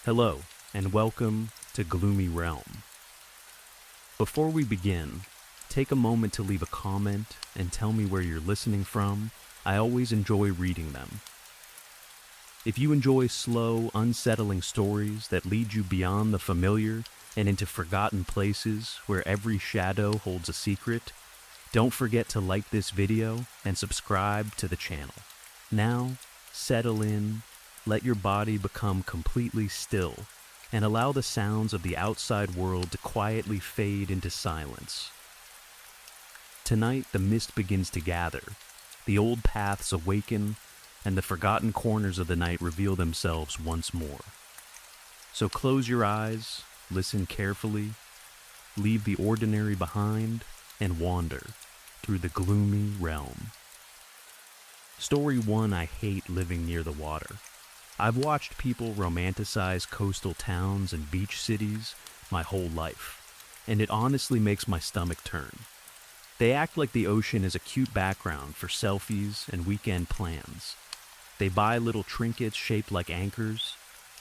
Hello, and welcome to Gloomy Realm. Before we begin, take a moment to leave a comment and tell me where you're listening from. I always enjoy reading them. If you enjoy slow, unsettling stories that lead you beyond the familiar and into forgotten places where every shadow holds a secret, don't forget to like this video and subscribe to the channel. Now, settle in, let your body become completely still, and allow the sounds of the outside world to quietly fade into silence. Tonight, the mist begins to gather, the old paths awaken, and the forgotten corners of the night reveal themselves once more. So close your eyes, listen carefully, leave the ordinary behind, and wander through the gloomy realm. Story 1. I hate living near the water. I've watched people romanticize coastal towns and beach cities my whole life, and it honestly makes my stomach turn. They act like the ocean is a cute background for selfies and weekend plans. They buy little trinkets shaped like anchors.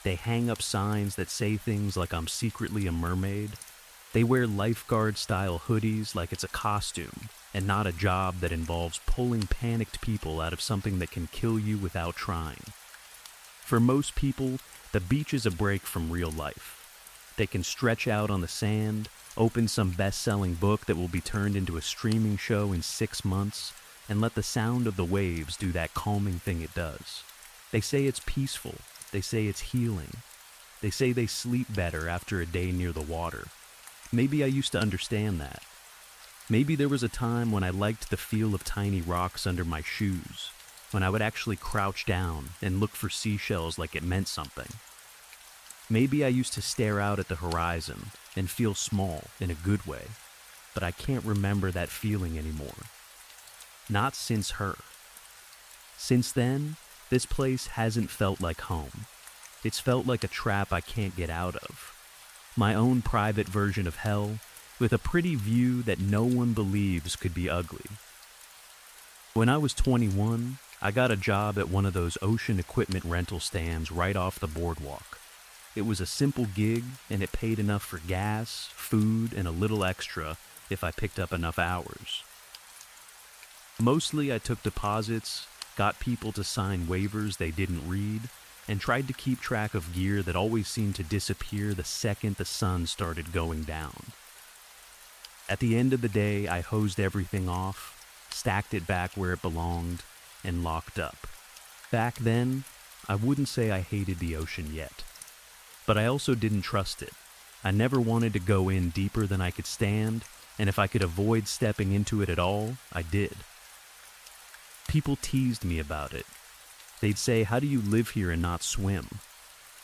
They hang up signs that say things like I'm secretly a mermaid. They wear lifeguard-style hoodies like it's a costume and not a job that involves pulling panicked people out of something that can kill you without trying. For most people, the beach is a break from real life. They can stretch out on the sand, open some best-selling book that will be turned into a streaming show in 6 months, and let the sound of the waves do that calming thing it does. They say it's peaceful. They say it's healing. They say they sleep better after a day near the water. Maybe I used to understand that. Maybe there was a time when I liked the feel of tiny rocks under my shoes, when I would actually crouch down and look for seashells like it meant something. Maybe I used to stare out at the horizon and feel small in a good way, but I can't remember that feeling anymore. Not since her. Since then, this place hasn't felt like home. It's felt like a trap I can't get out of. My own private version of hell, with a pretty view that no one believes could be ugly. When I was 21, I got a job at one of those ocean equipment rental stands right off the boardwalk. It was a simple gig, and it paid enough for gas, food, and a little extra if I picked up enough hours. Mostly I took deposits, got people to sign waivers they didn't read, and tried to keep track of gear that always seemed to disappear the second the sun started going down. At the end of the day, I hosed everything off, stacked it back where it belonged, and locked up. Back then, I wouldn't say I hated the ocean yet, but I also didn't trust it. I never wanted to go in deeper than I could stand, and if I could avoid stepping into it at all, I did. People teased me about it. They'd say, "How do you live here and not swim?"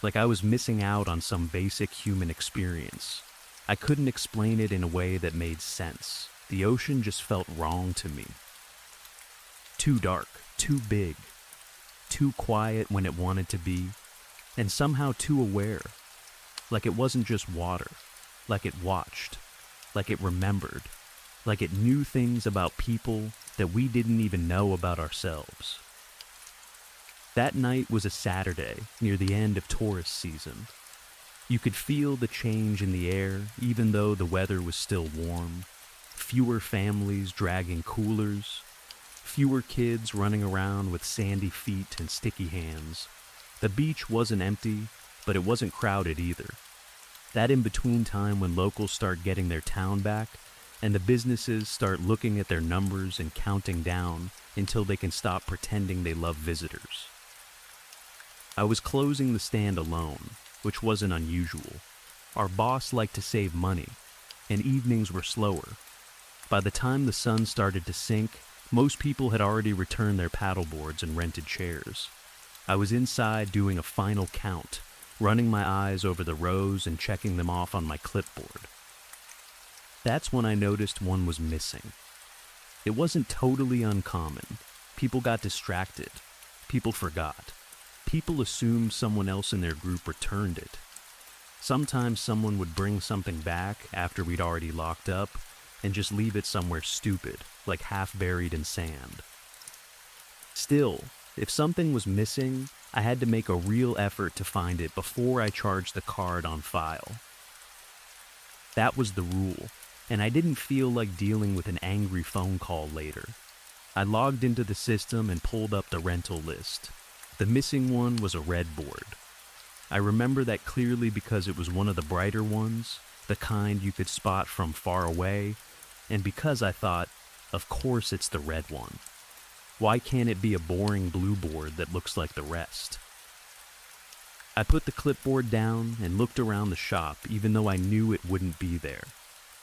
Like I was missing out on some basic human experience. I couldn't explain it in a way that made sense. The ocean just felt wrong to me. Too dark, too big, too quiet when it wanted to be, and somehow too aware. Like it wasn't just water, like it watched, like it remembered, like it knew things about people that we didn't even know about ourselves. That night was a Saturday near the end of tourist season. You could feel the change in the air even though the weather was still warm. Fewer families dragging coolers, fewer kids running around with sandy feet and sticky hands. The beach wasn't empty, but it wasn't crowded either. That in-between time when locals start getting their town back and the businesses start looking at their numbers and counting down until they can stop pretending they love visitors. I was closing the stand alone, which wasn't unusual. Our boss liked to save money, and evenings were slower. By the time the sun started to sink, most people had already returned their paddleboards and rented chairs. I was inside doing a final count, running my eyes over the rows and checking them off on my clipboard. That's when I noticed one was missing. It wasn't totally uncommon. People got distracted. People forgot. People assumed someone else in their group returned it. Sometimes someone would bring something back after we'd already locked up and just leave it somewhere stupid, like half buried in sand. Still, if something was missing, I had to make a real effort to find it before I charged the card on file. That was the rule, and I didn't feel like dealing with an angry phone call later. I logged into the system and pulled up the rental list. The missing one was a red board. I remember that clearly because it was one of the brighter ones, the kind you could spot from far away, and because I thought, of course it's the red one. Why can't it be a boring blue board that looks like the rest? I put the clipboard down and looked around the shop even though I knew it wouldn't be there.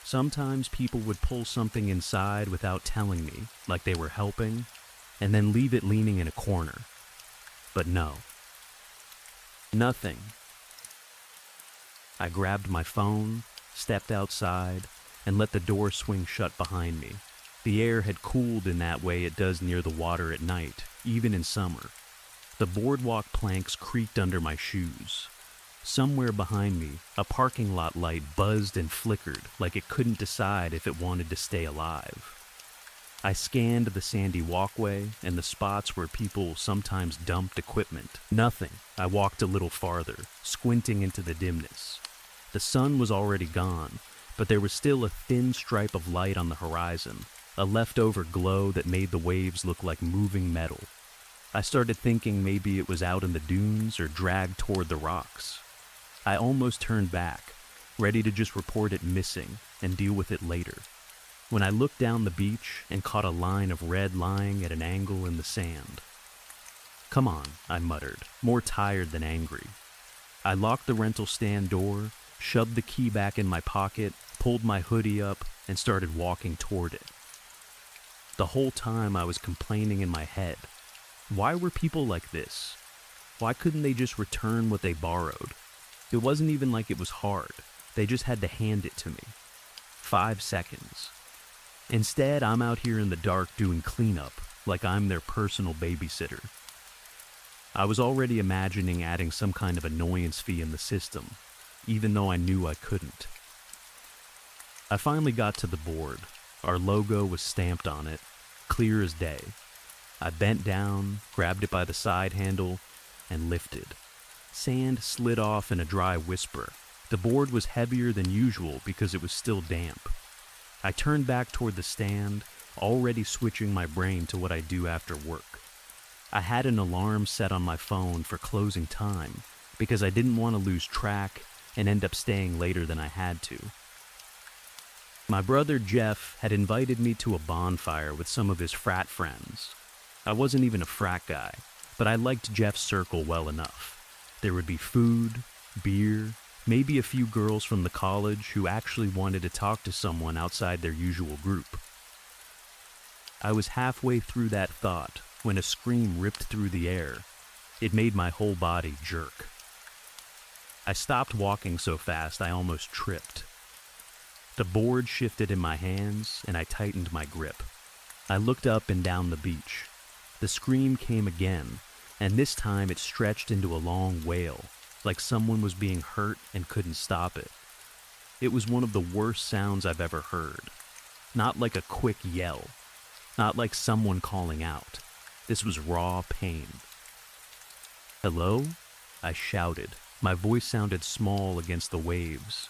Sometimes people would pull something inside without telling me, like they were helping, and then leave it leaning in a corner. But no. Nothing. I grabbed my phone, stepped outside, and let the door swing shut behind me. The air had cooled in that way it does near the water at night, even in summer. The boardwalk planks creaked under my shoes. Somewhere behind me, a parking lot light buzzed and flickered like it couldn't decide if it wanted to stay alive. I scanned the sandy walkway and the spots where people sometimes dumped equipment. Nothing. I walked a little farther, squinting into the dimness. The sun was already gone, but there was still a thin stripe of light on the horizon, a leftover glow that made the waves look like moving metal. I started thinking maybe it was out in the dunes or dragged toward the rocks. I almost turned back, ready to just report it missing and deal with it later, when I looked down the beach and caught a line of red lying at an angle in the sand. "Come on," I muttered, more tired than angry. I locked the rental stand door, shoved the key back in my pocket, pulled my hoodie up, and started walking toward it. The whole time I was complaining in my head. Why were people like this? Why couldn't they just return what they borrowed? It wasn't even like it was hard. They just had to hand it to me. 5 seconds. Instead, I'm out here in the dark doing cleanup, like I'm their personal babysitter. I was already imagining adding some kind of annoyance fee in the system, even though I knew I couldn't. I finally got to the board. Our logo was stamped on it, clear as day. I bent down, grabbed it by the side handle, and lifted. Sand slid off in a dry whisper. The board was heavier than usual because it was still damp. I turned back toward the stand, already switching my brain to what I do after work. I had an alarm set on my phone for closing time because I didn't want to lose track and end up staying later than I had to. My brother Jeff had invited me to a bonfire with some of his frat friends. I wasn't even a frat guy, but I liked Jeff's circle well enough. There would be food, beer, maybe a few girls from the college who actually wanted to talk to someone outside their usual group. I was halfway through that thought when a scream ripped through the air. It made my whole body jerk. I stopped walking so fast I almost tripped. The board shifted in my hands and I tightened my grip. I looked up and down the beach. The scream came again, and this time it stretched into a long wail, like someone was being hurt and couldn't stop it. It was one of the worst sounds I've ever heard. Not like a quick yell, not like someone calling out. This was raw pain. "Hello?" I shouted. My voice sounded small against the waves.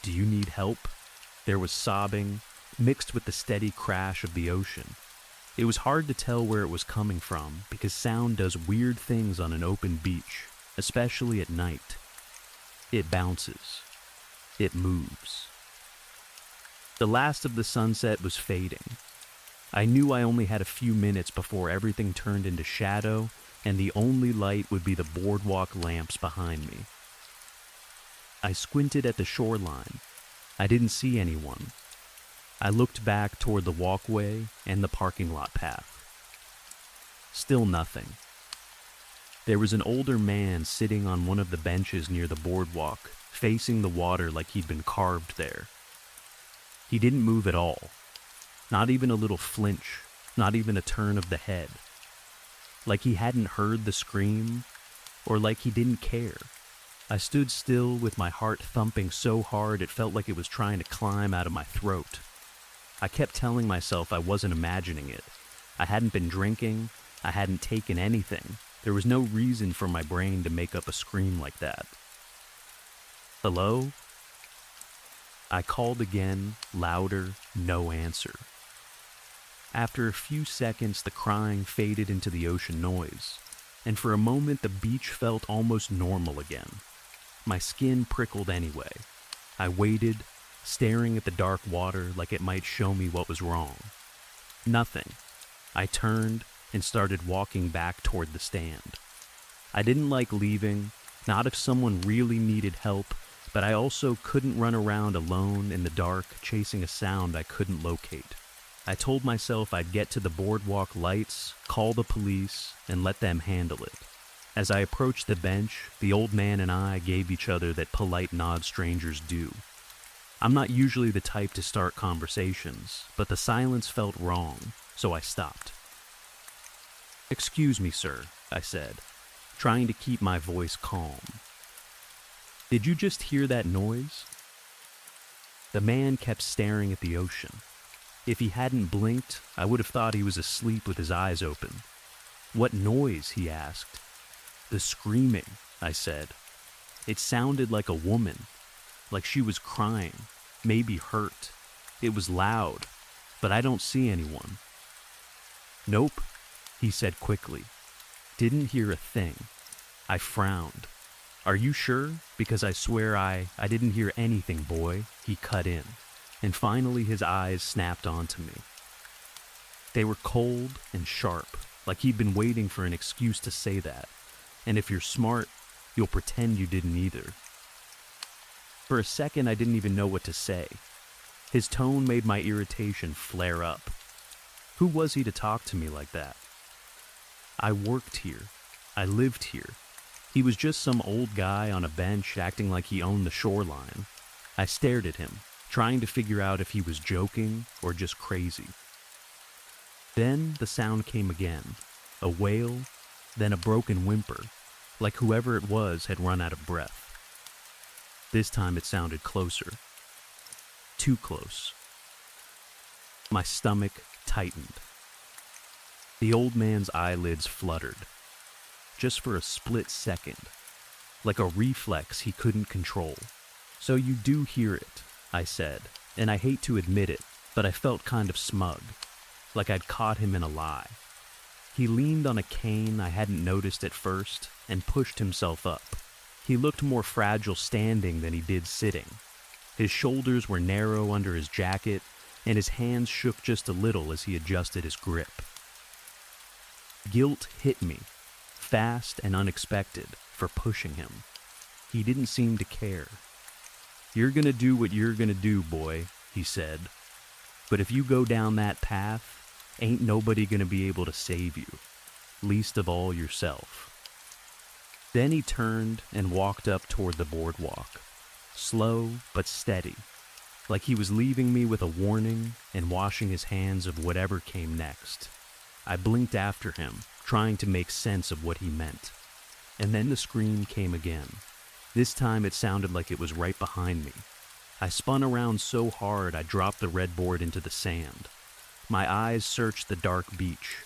"Do you need help?" There was sobbing, mixed with the steady crash of the ocean. It was hard to tell where it was coming from because sound does weird things on an open beach, especially at night. It bounces. It moves. The last of the sunset was fading. I knew I only had a few minutes before everything turned into shadow, and the only light would be the boardwalk lamps behind me. I squinted at the shoreline. I didn't see anyone. I looked back toward the walkway and the parking lot path. Still nothing. There was an older man sitting on one of the benches near the boardwalk, facing the water like he'd been carved there. He didn't move at all. Not even a little flinch, not even a turn of the head. Like he hadn't heard the scream, or like he didn't care. I stood still with my heart thumping so hard it felt like it was trying to climb out of my throat. I kept telling myself I wasn't imagining it. I hadn't been drinking, I hadn't taken anything, There was no reason for my brain to make up a scream like that. Hello? I called again, louder, no answer. After a few seconds, the crying faded into the ocean noise, and for a moment the beach felt almost normal again. My skin prickled anyway. I waited, staring at the dark water like it might show me what was wrong. Nothing. I turned and started walking back toward the stand. I didn't like leaving, not if someone really needed help, but I also couldn't run around alone in the dark chasing a sound I couldn't locate. I told myself I'd get to the boardwalk lights, call the police, and let them handle it. As I approached the bench, the old man and I gave each other that polite nod strangers do. I'm not usually the type to start conversations, but the silence felt wrong, so I stopped. "Excuse me, sir," I said, trying to keep my voice calm. "Did you just hear that noise?" The man kept staring at the ocean. If he hadn't blinked, I would have thought he was asleep with his eyes open. "What noise?" he asked. "The screaming," I said. "It sounded like a woman, like she was crying, maybe hurt. It was loud, but I don't see anyone." "Nope," he said quickly. "Didn't hear a thing." I frowned. "Are you sure? Because I swear I didn't hear anything, boy," he cut in, and finally his eyes snapped onto me. They were cold and sharp, like he'd been waiting for an excuse to say that, and if you're smart, you'll pretend you didn't either. For a second, I didn't even know what to say. His tone made my irritation flare up. Who was he to talk to me like that? I worked here. I lived here. He was just some old guy on a bench acting like he owned the shoreline. I stared at him, trying to figure out if he was joking or just crazy. Then the sound came again, a wail, then a broken whimper, like whoever it was had run out of breath. This time it sounded closer. Too close. My stomach tightened. The old man's eyelids fluttered. Just for a split second. Like a reflex he couldn't control. "So you do hear it," I said, and I hate to admit it, but I felt kind of smug, like I'd caught him in a lie. He leaned on a cane I hadn't noticed at first and pushed himself up. He looked more fragile standing than he did sitting. His shoulders were narrow under his jacket, and his hands shook just a little as he adjusted his grip. Guilt hit me, fast and unexpected, for pushing him. He didn't seem to care. "You're gonna do what you're gonna do, boy," he said. "But if you go down that path, ain't nobody gonna be able to save you, least of all yourself." Then he turned and walked up toward the boardwalk, slow but steady, like he was leaving me with a warning and washing his hands of whatever came next. I blinked after him, trying to make sense of what he meant. And then the scream came again. This time it sounded like it was right behind me. I spun around so hard I dropped the red board into the sand. My eyes searched the dark beach,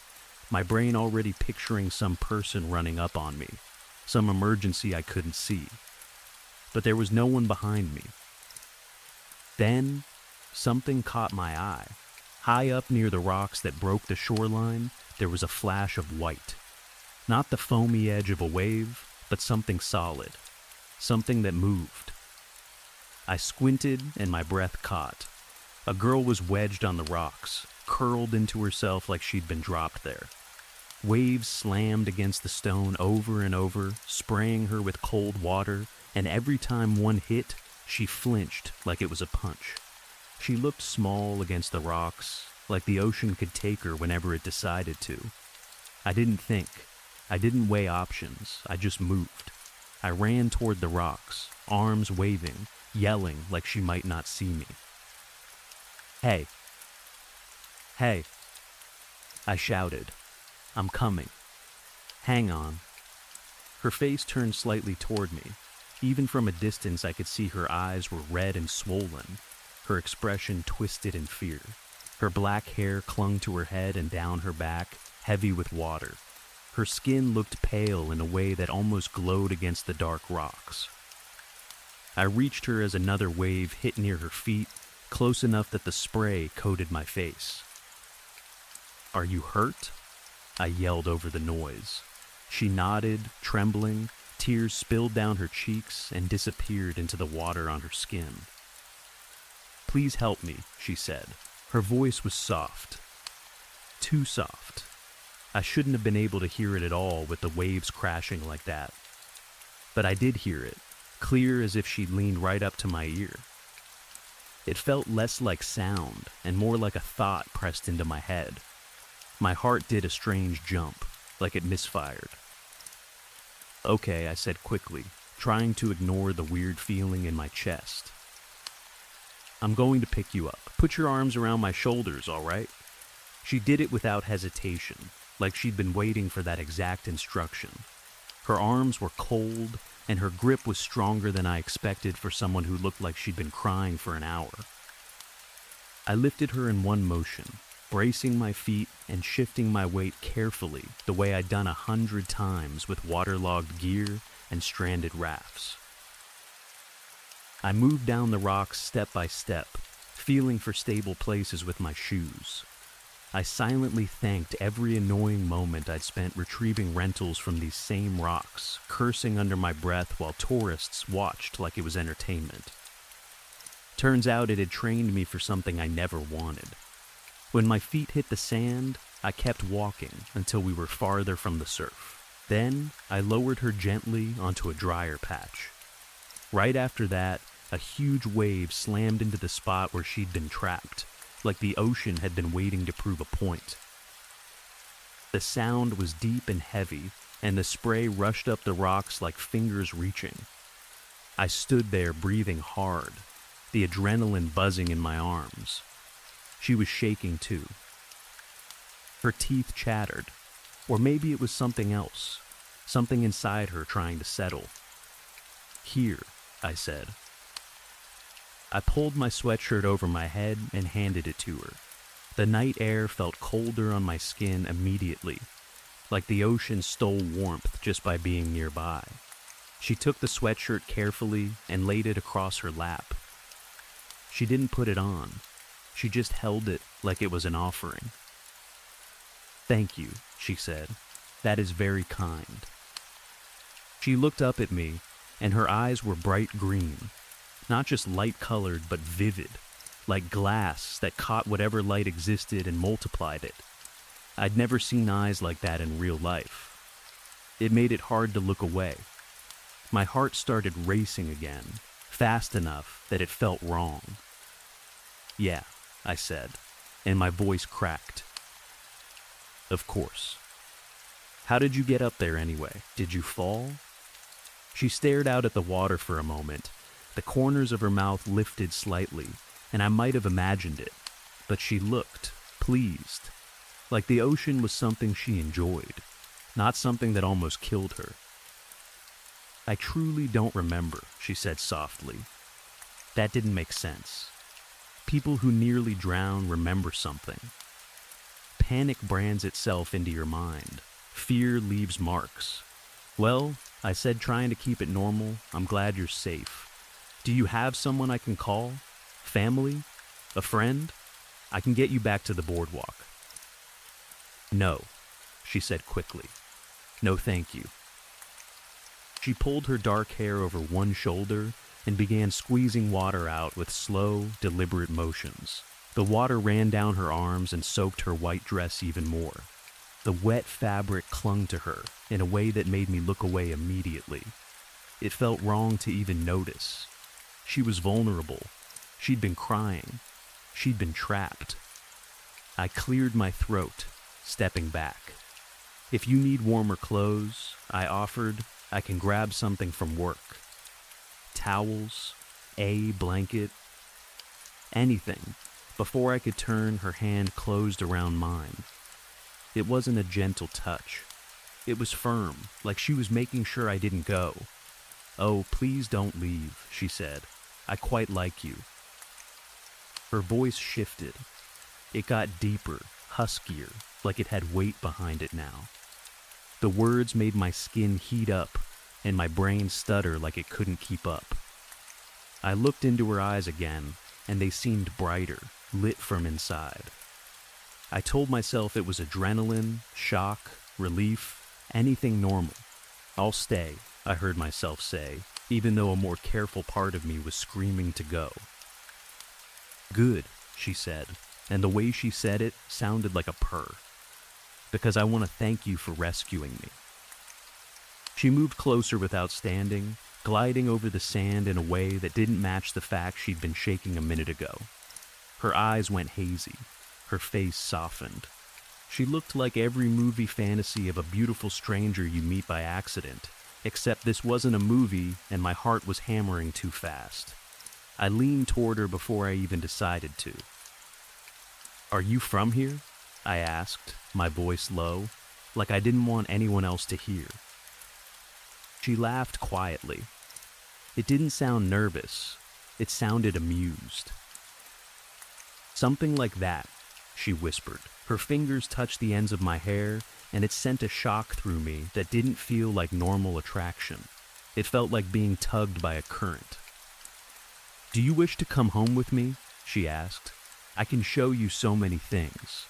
my brain already picturing some person running up on me, some emergency I couldn't see. But there was no one behind me. Then, something caught my eye. High up near the rocks that broke the shoreline, there was a flash of white. Not the foamy edge of a wave, but something solid. Something that moved. I squinted and my breath caught. A girl was wedged on the rocks, curled into herself like she'd been dropped there. Waves slammed against the stone over and over, spraying her with cold water, and every time one hit, she flinched like it was a punch. She looked small against the rocks, like the ocean could take her whenever it decided to. I didn't think. I didn't weigh options. I just moved. I ran toward the rocks, arms waving, yelling like she might not see me. "Hey! Hey!" I shouted. "I'm coming. Hang on." Her face turned slightly toward me. Even from a distance I could see her eyes were red and swollen, her expression twisted in fear. Her black hair clung to her head and down her back, heavy with water. Her skin looked pale in a way that almost glowed against the dark rocks. I reached her as another wave hit near her feet, close enough that the spray coated my face. "Are you hurt?" I yelled over the noise. She nodded, trembling. Tears spilled down her cheeks and disappeared into the water on her skin. "Please help me," she said. Her voice was soft. Too soft. I shouldn't have been able to hear it at all with the waves crashing like that. But I did hear it, clear as if she'd leaned right up to my ear. It felt less like sound and more like a thought pressed into my head. My heart did a strange jump, like it misfired. "Okay," I said quickly, trying to ignore the weird feeling in my chest. "I'm going to pick you up. Put your arms around my shoulders, all right?" She did it without hesitation, like she'd been waiting for that exact instruction. Her arms were cold, and her grip was stronger than I expected for someone who looked like she'd been crying for an hour. I lifted her in one motion, bracing my feet and shifting my weight carefully the way I'd done 100 times with waterlogged gear and stranded rafts. I moved down the rocks step by step, feeling for stable places with my shoes. I silently thanked every annoying moment I'd spent retrieving rentals from these same rocks, cursing under my breath while tourists watched like it was entertainment. Turns out it had trained me for something I never wanted. When my feet hit the sand, I kept walking until we were farther from the surf. Then I lowered her gently onto a drier patch. Right after that, a huge wave slammed into the spot where she'd been trapped, like the ocean had been waiting to prove a point. The sound was deep and heavy, and the spray rushed up the rocks like fingers reaching. I stood there breathing hard, the adrenaline buzzing in my arms. She was shaking too. Her teeth chattered, or maybe it was something else, something inside her trying to settle. "Here," I said. I pulled my sweatshirt over my head and handed it to her. The night air felt colder on my skin immediately, like the ocean stole warmth just by being nearby. She took the sweatshirt carefully and laid it across her lap. She didn't put it on. She just held it like it was an offering. "Thank you," she said. "That is very kind." She looked up at me, and her eyes were bright green. Not just light-colored, but vivid, like glass that caught whatever light existed and multiplied it. I'd never seen eyes like that in real life. It made it hard to look away. My heart started racing again, fast enough that it felt wrong. "Yeah," I said, and my voice cracked. "Of course. How did you get up there anyway? Did you fall?" She stared out at the water for a moment. The corners of her mouth lifted slightly, and I might have imagined it, but she looked pleased, like the ocean was something she enjoyed, not something that almost killed her. "I truly don't remember," she said softly. That didn't make sense. People who nearly drown remember something. Panic brands itself into your mind. Fear leaves marks. "Well," I said, trying to keep it normal, "I'm glad you're safe. Do you have someone I can call? Family? A friend? I can get you back to the boardwalk." "No," she said quickly. "No, thank you." She pulled her dark hair over one shoulder and began squeezing water out with slow, deliberate motions. The water ran down her arms and soaked her white dress even more. The wet fabric clung to her in a way that made me look away immediately. It felt wrong to even notice. She was vulnerable. She'd been crying. She'd been trapped. I cleared my throat, stepping back. "If you need warmer clothes," I offered, "I can grab something from work. Towels, a blanket, anything." Before I could turn, her hand closed around mine. It wasn't a gentle touch. It was firm, like she was making sure I didn't go. "Oh, please don't leave," she said. "I quite like you." Her voice shifted. It got deeper, huskier, like it had weight behind it now. The words made my skin heat up and my brain stutter like it couldn't keep up. I looked into her eyes again, and they seemed brighter, lit from inside. I told myself it was adrenaline, shock, relief, anything normal. "I'll stay," I heard myself say, even though a more careful part of me was screaming to go. "Good," she said, and the way she said it sounded like a purr. "Because I want to thank you for rescuing me." She moved closer without standing, gliding over the sand in a way that didn't match the fact she'd been shaking a minute ago. Her eyes went hazy. Her face softened. She looked like every movie fantasy of a beautiful stranger you meet by accident, except this wasn't a movie and my heart was hammering too fast. I leaned toward her before I even decided to. "Are you from here?" I asked, my voice low, like I didn't want anyone else to hear. She laughed quietly. It didn't sound nervous. It sounded amused. "Something like that," she whispered. Her fingers touched the ends of my hair, and it sent a shock through me that didn't feel like normal attraction. It felt like being tugged by a current. "Do you wish to come home with me?" she asked. "I can show you so many things."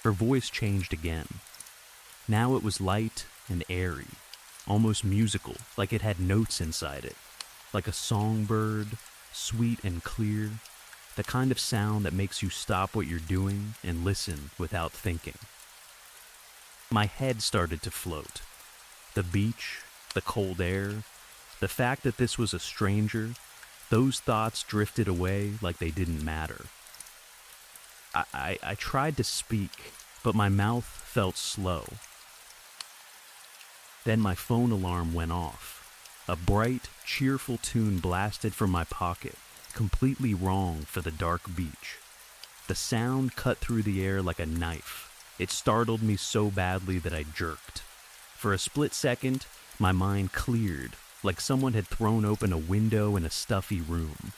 Her voice changed again. Now it was light and airy, almost musical, like it had notes inside it, like a songbird, sweet and clear, the kind of sound that makes you stop what you're doing and listen without thinking. My head started to float. The beach, the cold air, the fact that this was a stranger, those thoughts drifted away like they didn't matter. I tried to speak, but my mouth felt slow. Then my phone alarm went off. A bright, cheerful tune blasted from my pocket, completely wrong for the dark beach. The sound cut through the air like a knife. It startled me so badly that I jerked. For a split second, my mind cleared, like someone had thrown open a window in a stuffy room.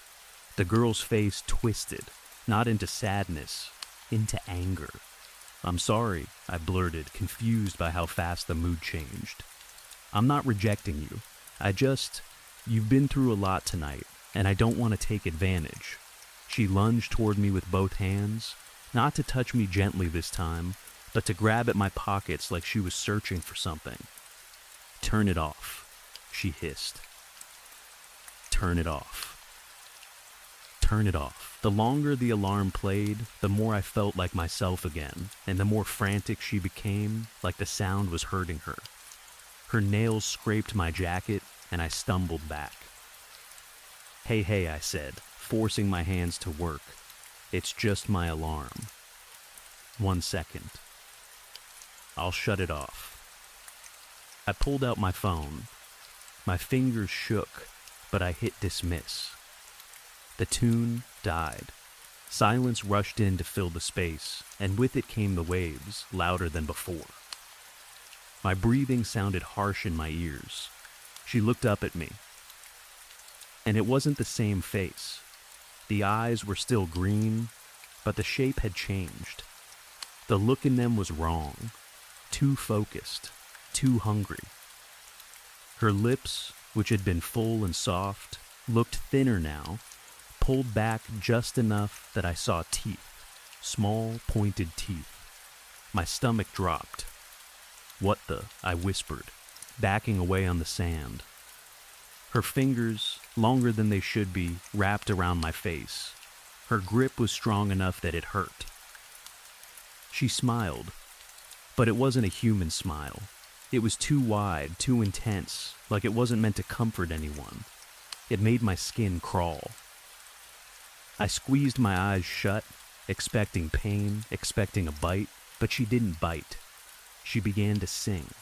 The girl's face twisted, not into sadness, into anger. "I'm sorry," I blurted, confused by how fast the mood changed. "I'm not rejecting you. You've been through a lot tonight, and I don't want to take advantage." She lunged toward me with both hands, not to touch me gently this time, but to grab at my pockets like she was searching for something. "Turn it off," she hissed. "Turn it off. Turn it off." The longer the alarm played, the more I felt like myself again, and the more frantic she became, like the sound was hurting her. Her nails scraped my jacket, and I stumbled back. Hey, I said, forcing my hands to work. "It's just my alarm." "1 second. I'll shut it off." I pulled out my phone. My fingers shook, but I hit dismiss. The tune died. Silence rushed in to fill the space, and with it came the waves, louder than before. My breathing sounded harsh in my ears. She looked up at me. And it wasn't the same face. The eyes were still green, but the shape had changed. The look in them was wrong. Too focused. Too hungry. Her lips, which had been full and soft, looked thinner now, pulled back just enough that I saw teeth. Small, pointed teeth. My stomach dropped. "What the?" I whispered, backing away on the sand. Her fingers, longer than they should be, wrapped around my face. Her grip was strong enough that it hurt. She smiled, but it wasn't a human smile. It was too wide, too intense, like it wasn't meant to comfort anyone. It made my skin crawl. I squeezed my eyes shut, expecting pain, expecting a bite, but she didn't bite. She began to sing.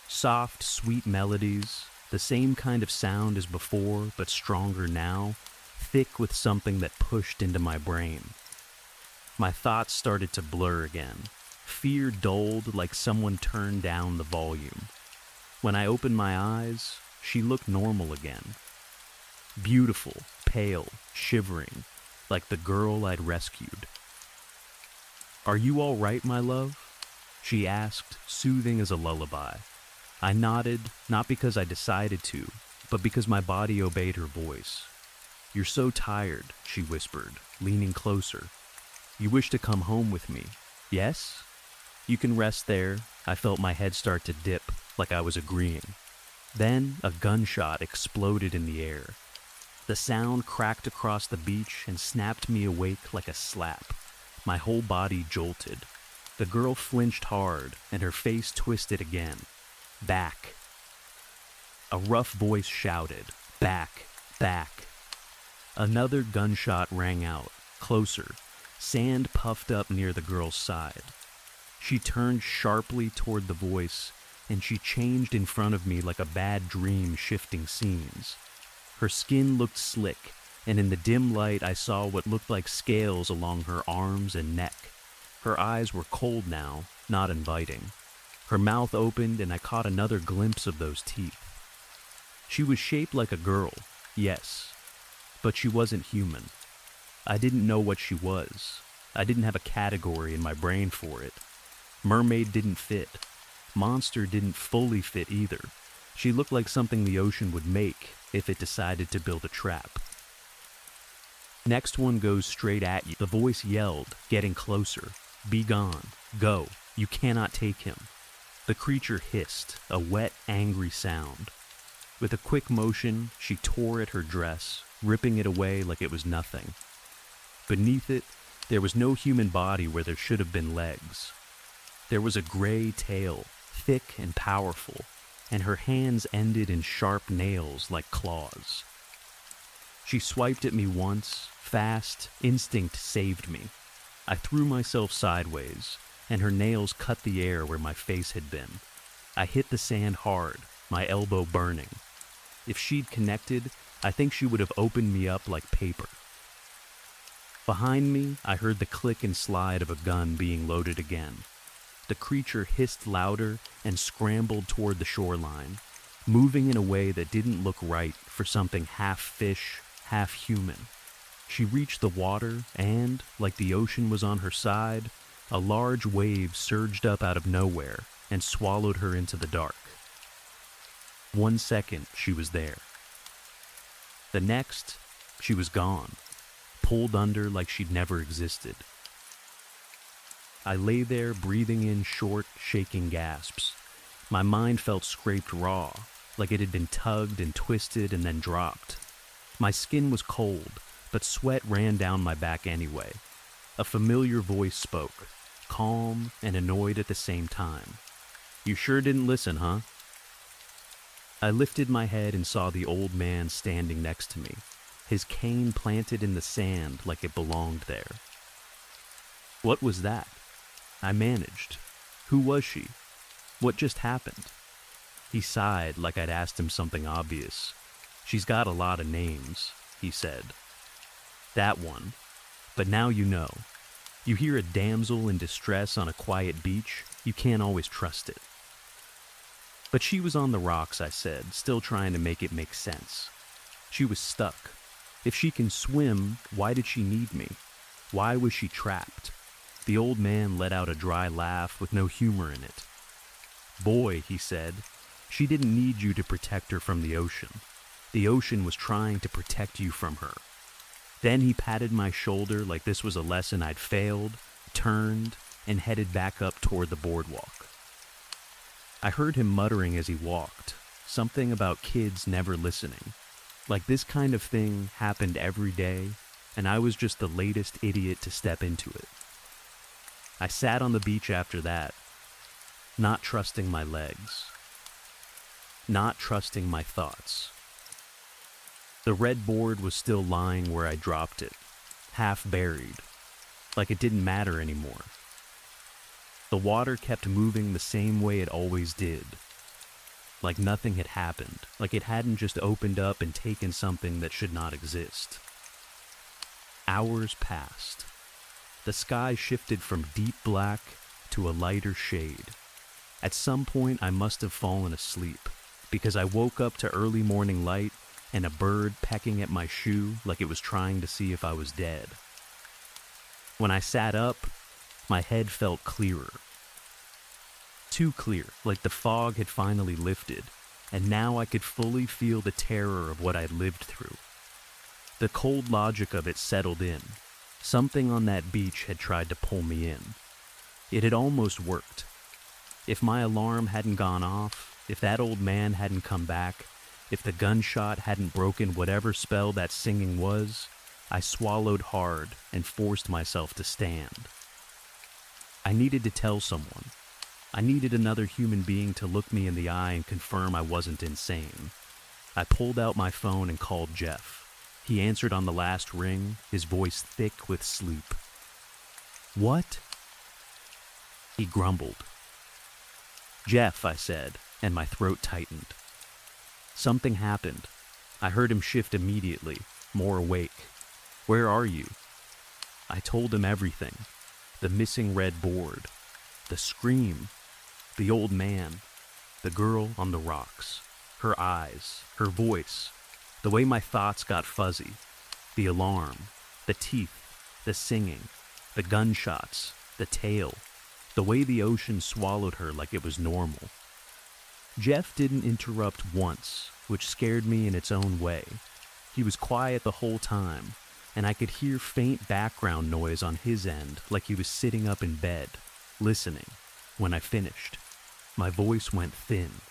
Soft, sweet melodies, the same kind of sound as before, but stronger now, thick with something that pushed into my brain. My thoughts started to blur again. Fear dulled like someone turned down the volume. When I opened my eyes, she looked normal again. Beautiful, pale, shivering, like the girl I'd rescued. "Are you all right, my love?" she asked, soothing as a lullaby. I nodded, not because I decided to, but because my body obeyed her voice. "You're so tired," she whispered, leaning closer. "You wish to come home with me, yes? You can rest there." I felt my head start to dip, like I was agreeing. Then a gunshot exploded in the air. The sound cracked across the beach and snapped me awake like a slap. My whole body jolted. The girl flinched hard, and her face twisted again. "Back." A rough voice shouted, "Back, back." Another gunshot rang out, closer. Sand puffed up near the girl's side. She turned sharply toward the voice, and she changed in front of me like a bad dream shifting scenes. Her skin looked slick, and in the dim light I saw what looked like scales along her arms and neck. Her eyes were cold now, not inviting. Her mouth opened, and I caught another glimpse of those teeth. She was shaped like a girl, yes, but she wasn't human. I didn't know what she was. I didn't have a category in my brain for it. Mermaid didn't fit. Monster didn't fully fit either. She looked like something the ocean would make if it decided to build a trap. "Next one goes straight at you," the voice yelled, getting closer. "Be gone. Go. You cannot take him." The creature hissed, a wet, angry sound. With a quick motion, she tore at her dress, ripping it away like it was nothing. Beneath it, there was no human body where there should have been legs. There was a gray tail, thick and powerful, and her hands ended in sharp nails like claws. She swiped at me once, fast. Instinct saved me. I threw myself sideways, and her nails cut the air where my face had been. I hit the sand hard, my elbow burning. If she'd connected, I think she would have opened me up like paper. Behind me, I heard the click and slide of a gun being loaded again. The creature hissed louder and scrambled toward the shoreline, moving in a way that didn't look right for something half fish, half human. She reached the water and, like the ocean was on her side, a large wave surged up out of nowhere and swallowed her into the dark. 1 second, she was there. The next, she was gone, pulled under like she'd never existed. I lay there breathing in short, shaking gasps. My mind felt scraped raw, like it had been tugged and twisted and then dropped. My skin was cold, but sweat ran down my back anyway. A familiar voice spoke, calm and annoyed at the same time. "You sure didn't listen, huh?" I lifted my head and saw the old man standing next to me, his cane planted in the sand like it belonged there. "What was that?" I managed. "Who was she? What just happened?" He sighed like I'd asked him something obvious. "She's got a lot of names," he said. "That one. But now you know. You hear a damsel in distress on a quiet beach, you can't always trust it." "But she was on the rocks," I said, still trying to make it make sense. "She was stuck. If she can swim, why did she need me? Why was she trapped?" The old man let out a dry laugh with no humor in it. "Boy," he said, "she didn't need you to protect her from the ocean. The ocean was trying to protect you from her." Then he patted my shoulder like this was a lesson I'd failed, turned, and headed back up toward the boardwalk. I heard him muttering as he walked, something about kids never listening. Like this kind of thing happened every day, and I was just the latest idiot to step into it. I sat on the beach after that, not trusting my legs, not trusting my thoughts. The red board was still lying where I dropped it, half buried, like it didn't matter anymore. The water kept moving the same way it always did, like nothing had happened, like it hadn't just opened up and taken something that should not exist. Hours passed. The sky shifted from deep black to a lighter shade. At some point, I must have fallen asleep, because I woke up to early morning light and a bird pecking at my shoe like it was trying to see if I was dead. When I sat up, my head felt clearer. Too clear, like the fog had finally lifted, and now I could fully feel the terror of what I'd lived through. The cold logic of it settled in. Something on that beach had tried to pull me in. It had almost worked. If my alarm hadn't gone off, if that old man hadn't come back, if the gunshot hadn't broken whatever spell that singing was, I swallowed hard and forced myself to stand. I needed to tell someone. I needed another human being to look me in the eye and confirm I wasn't insane. I pulled out my phone and called Jeff. He answered on the last ring, his voice thick with sleep. "What?" He grumbled. "Jeff," I said, and my throat tightened. Something happened. I heard him shift immediately, more awake. "Where are you?" I told him everything. The missing red board, the scream, the old man, the girl on the rocks, her eyes, her voice, the way my thoughts got fuzzy, the alarm, the teeth, the singing, the gunshots, the tail, the way the ocean swallowed her like it was normal. Jeff didn't interrupt once, which scared me in its own way. He was quiet the whole time, and I could hear faint background noise on his end like he was sitting up in bed, listening. When I finished, my voice went thin.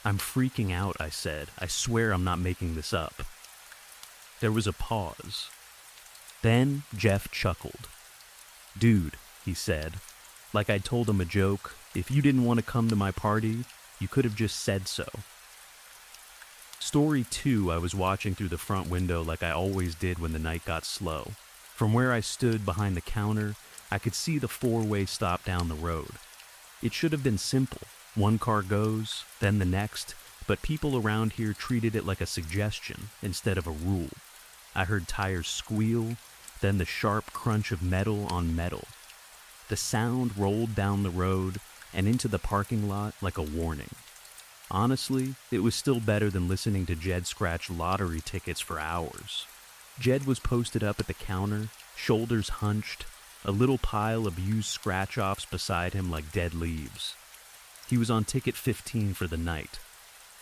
"I'm freaking out," I said. "I swear I'm not making this up." There was a pause. Then Jeff chuckled. "Dude," he said, like I'd told him a joke, "if you didn't want to come to my party, you could have just said so." Story 2, I was watching through the front window like I always did when the night got slow. From where I stood behind the counter, I could see the four-way stop down the road. It should have been simple. One car goes, then the next, but people around here treated it like a suggestion instead of a rule. I heard tires squeal, then the sharp crunch of metal on metal. The sound rolled down the road and into the parking lot like a warning. Honestly, it was still better than listening to Jed scratch lottery tickets for hours. Jed was posted up at the counter, shoulders hunched, a little pile of used scratch-offs beside him like dead leaves. He was on ticket 15 for the night.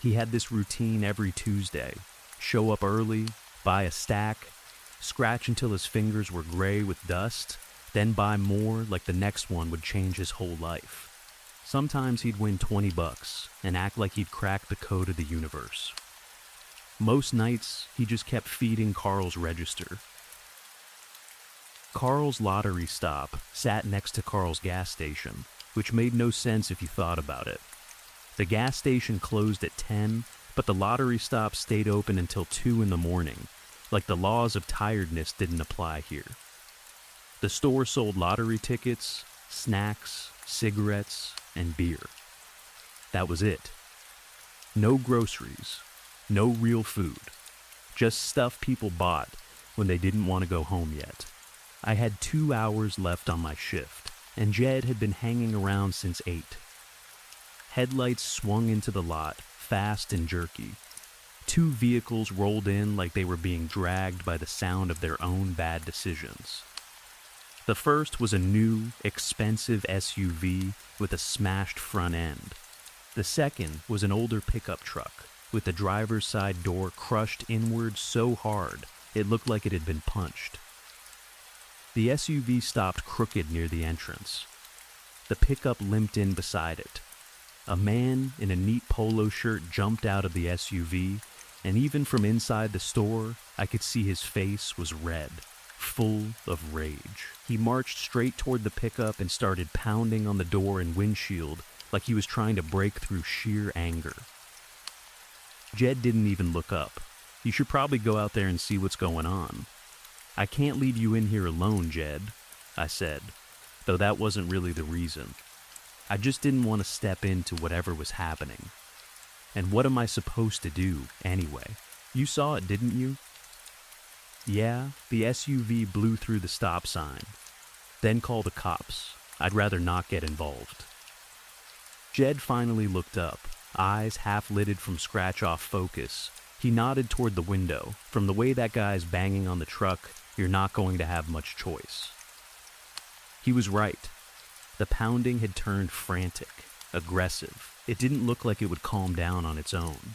He had this routine every Tuesday: show up early, buy a stack, scratch until his fingers were gray with dust, then buy more like the next one would change his whole life. Sometimes he'd win $20 and act like he'd cracked the code of the universe. Most nights, he just kept feeding Carl's register. Carl's lottery stop sat next to Carl's gas station, which made no sense if you thought about it. The gas station closed at 10, but the lottery stop stayed open until 2 in the morning, like the laws of tiredness didn't apply here. The store sold lottery tickets, snacks, cigarettes, and beer. That was it. No groceries, no real food, just stuff people bought when they didn't want to go home yet. I had 2 hours left on my shift, and Jed had been hanging around since 8. Headlights swung into the lot, fast and jerky. 2 vehicles rolled in like they were being dragged by the sound of their own bad decisions. The first was a new, expensive SUV with a smashed front end. The second was an older pickup truck, with the driver's side door crushed inward so hard it looked like it had been punched. The SUV stopped crooked near the entrance. The pickup limped in beside it. A man in a neat polo shirt jumped out of the SUV, and even from inside the store, I could see his face was red, full of rage. He marched straight toward the pickup and started pounding on the door and windshield like he was trying to break through sheer anger. Jed didn't even look up. "You should probably go out there and see what's going on." "I can't leave you in here alone, Jed," I said, though that wasn't really the reason. I just didn't want to step into whatever was happening. And what am I supposed to do, anyway? You saw it, didn't you? Yeah, the SUV blew through the stop sign. Then call the cops. I'd rather not get involved. Jed finally looked up, eyes half-lidded from scratch-off focus. He nodded toward the window. From the way that guy's banging on the truck, you're not going to have much choice. He was right. The pounding had turned frantic. aggressive. It didn't look like it would calm down on its own.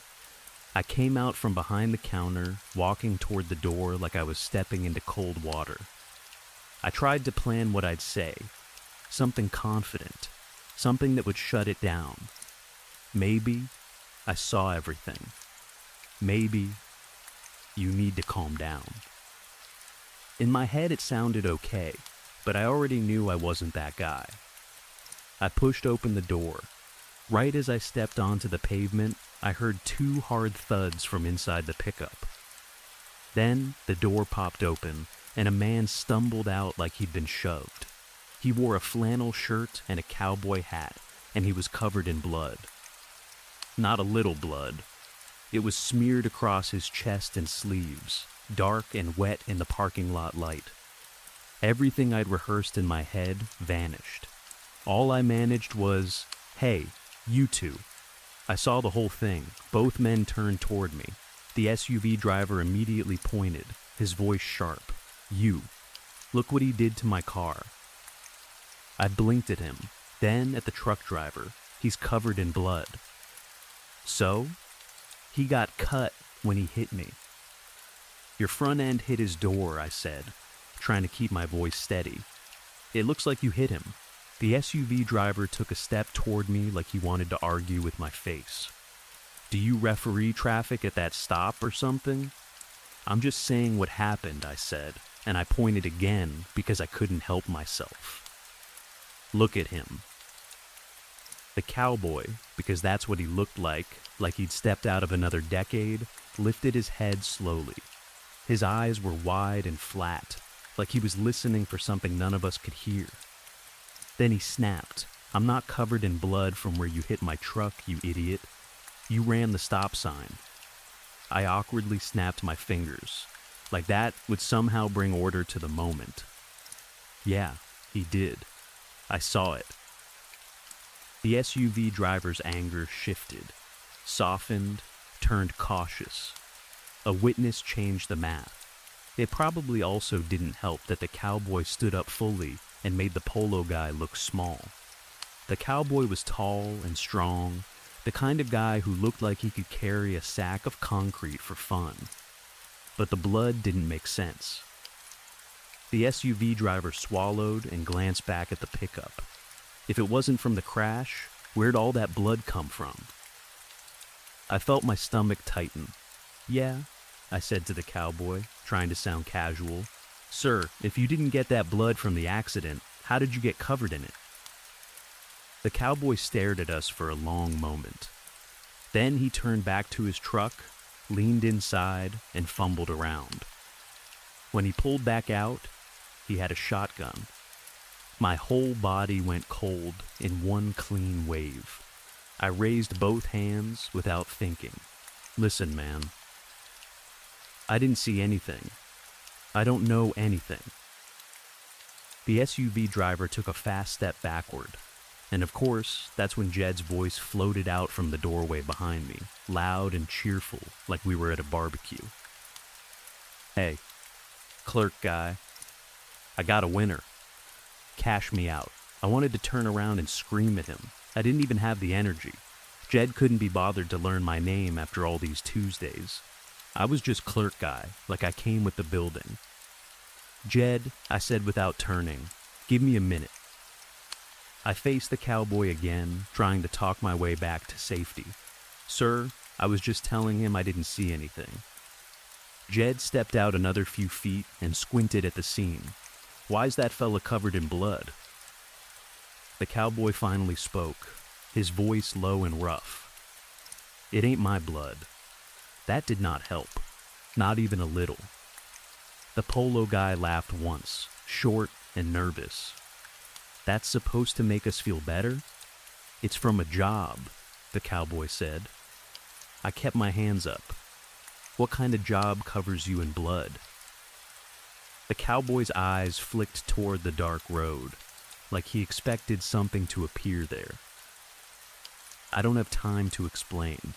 I came out from behind the counter, walking toward the door like I was stepping into cold water. I tried to plan what I'd say, something confident, something that would shut it down. Maybe I saw everything. Maybe you need to calm down. In my head it sounded okay, but I already knew I wasn't that guy. I pushed open the door. Right as I stepped onto the pavement, I heard 2 hard thuds from inside the pickup. Then the door popped open, and a man stumbled out like he'd been shoved. He wore a flannel shirt and a cowboy hat, and he was covered in blood. Not a little blood. It was smeared across his chest and sleeves, dark and wet in the parking lot light. Everything I'd rehearsed in my head vanished. All I managed was, "Hey, you two." I saw the whole thing. Both men turned toward me. The SUV driver immediately pointed, his voice sharp. "You. Look what he did to my car." I blinked at him, then at the truck driver. He's covered in blood. "So?" "He got cut when he hit me." "Your front end hit his door," I said, trying to keep my voice steady. "It looks like you hit him." The SUV driver took a step toward me like he wanted to argue with my face. "Do you referee traffic at that stop or something?" "I'm just saying what happened," I said, and I pointed again because I couldn't help myself. "Look at him." The cowboy, because that's what he looked like he'd stepped out of another decade, lifted his head slowly. His eyes were wide and flat, like he was listening for something none of us could hear. Then he snapped, "I'm not covered in blood from where you hit my truck, you idiot. You ran the stop sign." I awkwardly snapped my fingers, like that would somehow bring order to the moment. "Yeah, he did. I saw it." The SUV driver's anger shifted, softened, turned cautious. A witness changed the math. It probably also didn't help that the cowboy stood up fully and made the polo guy look small. The cowboy was tall and strong, the kind of guy who looked like he could carry a sack of concrete for fun. But the blood didn't make sense. The SUV driver swallowed and glanced back at the pickup. If it wasn't from the crash, where'd all that blood come from? I felt my stomach tighten. "Yeah," I said to the cowboy, trying to sound casual. "Sir, if you didn't get that blood from the accident, how did you get covered in it?" The cowboy stared at us for a long moment. Then he turned back to his truck, leaned inside, and fumbled around. When he pulled back out, he had a shotgun. My whole body went cold in one clean wave. I raised both hands without thinking. "Listen, man. I didn't see anything. I don't know anything." The SUV driver took a fast step backward, and of course, that's when Jed's voice floated out from the doorway behind me, loud and cheerful, like we were at a barbecue. "Hey, clerk guy, I got a winner. Cash me out." I wanted to turn around and scream at him. I didn't even have the energy. Jed couldn't be bothered to learn my name after all these Tuesdays. I was just clerk guy, like I came with the building. "Jed," I said without turning, "give me a minute." I faced the cowboy again, trying to talk my way back to safety. "Sir, I was just telling him I didn't see anything." Jed stepped out another few feet and squinted at the scene. "Why's that fella covered in blood?" The cowboy finally spoke, his voice low and rough. "It ain't my blood." That did not help, not even a little. The polo guy laughed once, short and nervous. "That's supposed to make us feel better? It's from a job," the cowboy said. I kept my hands up. "What kind of job covers you in blood?" The cowboy's eyes flicked toward the dark road, like he expected something to appear there. I don't have time to explain.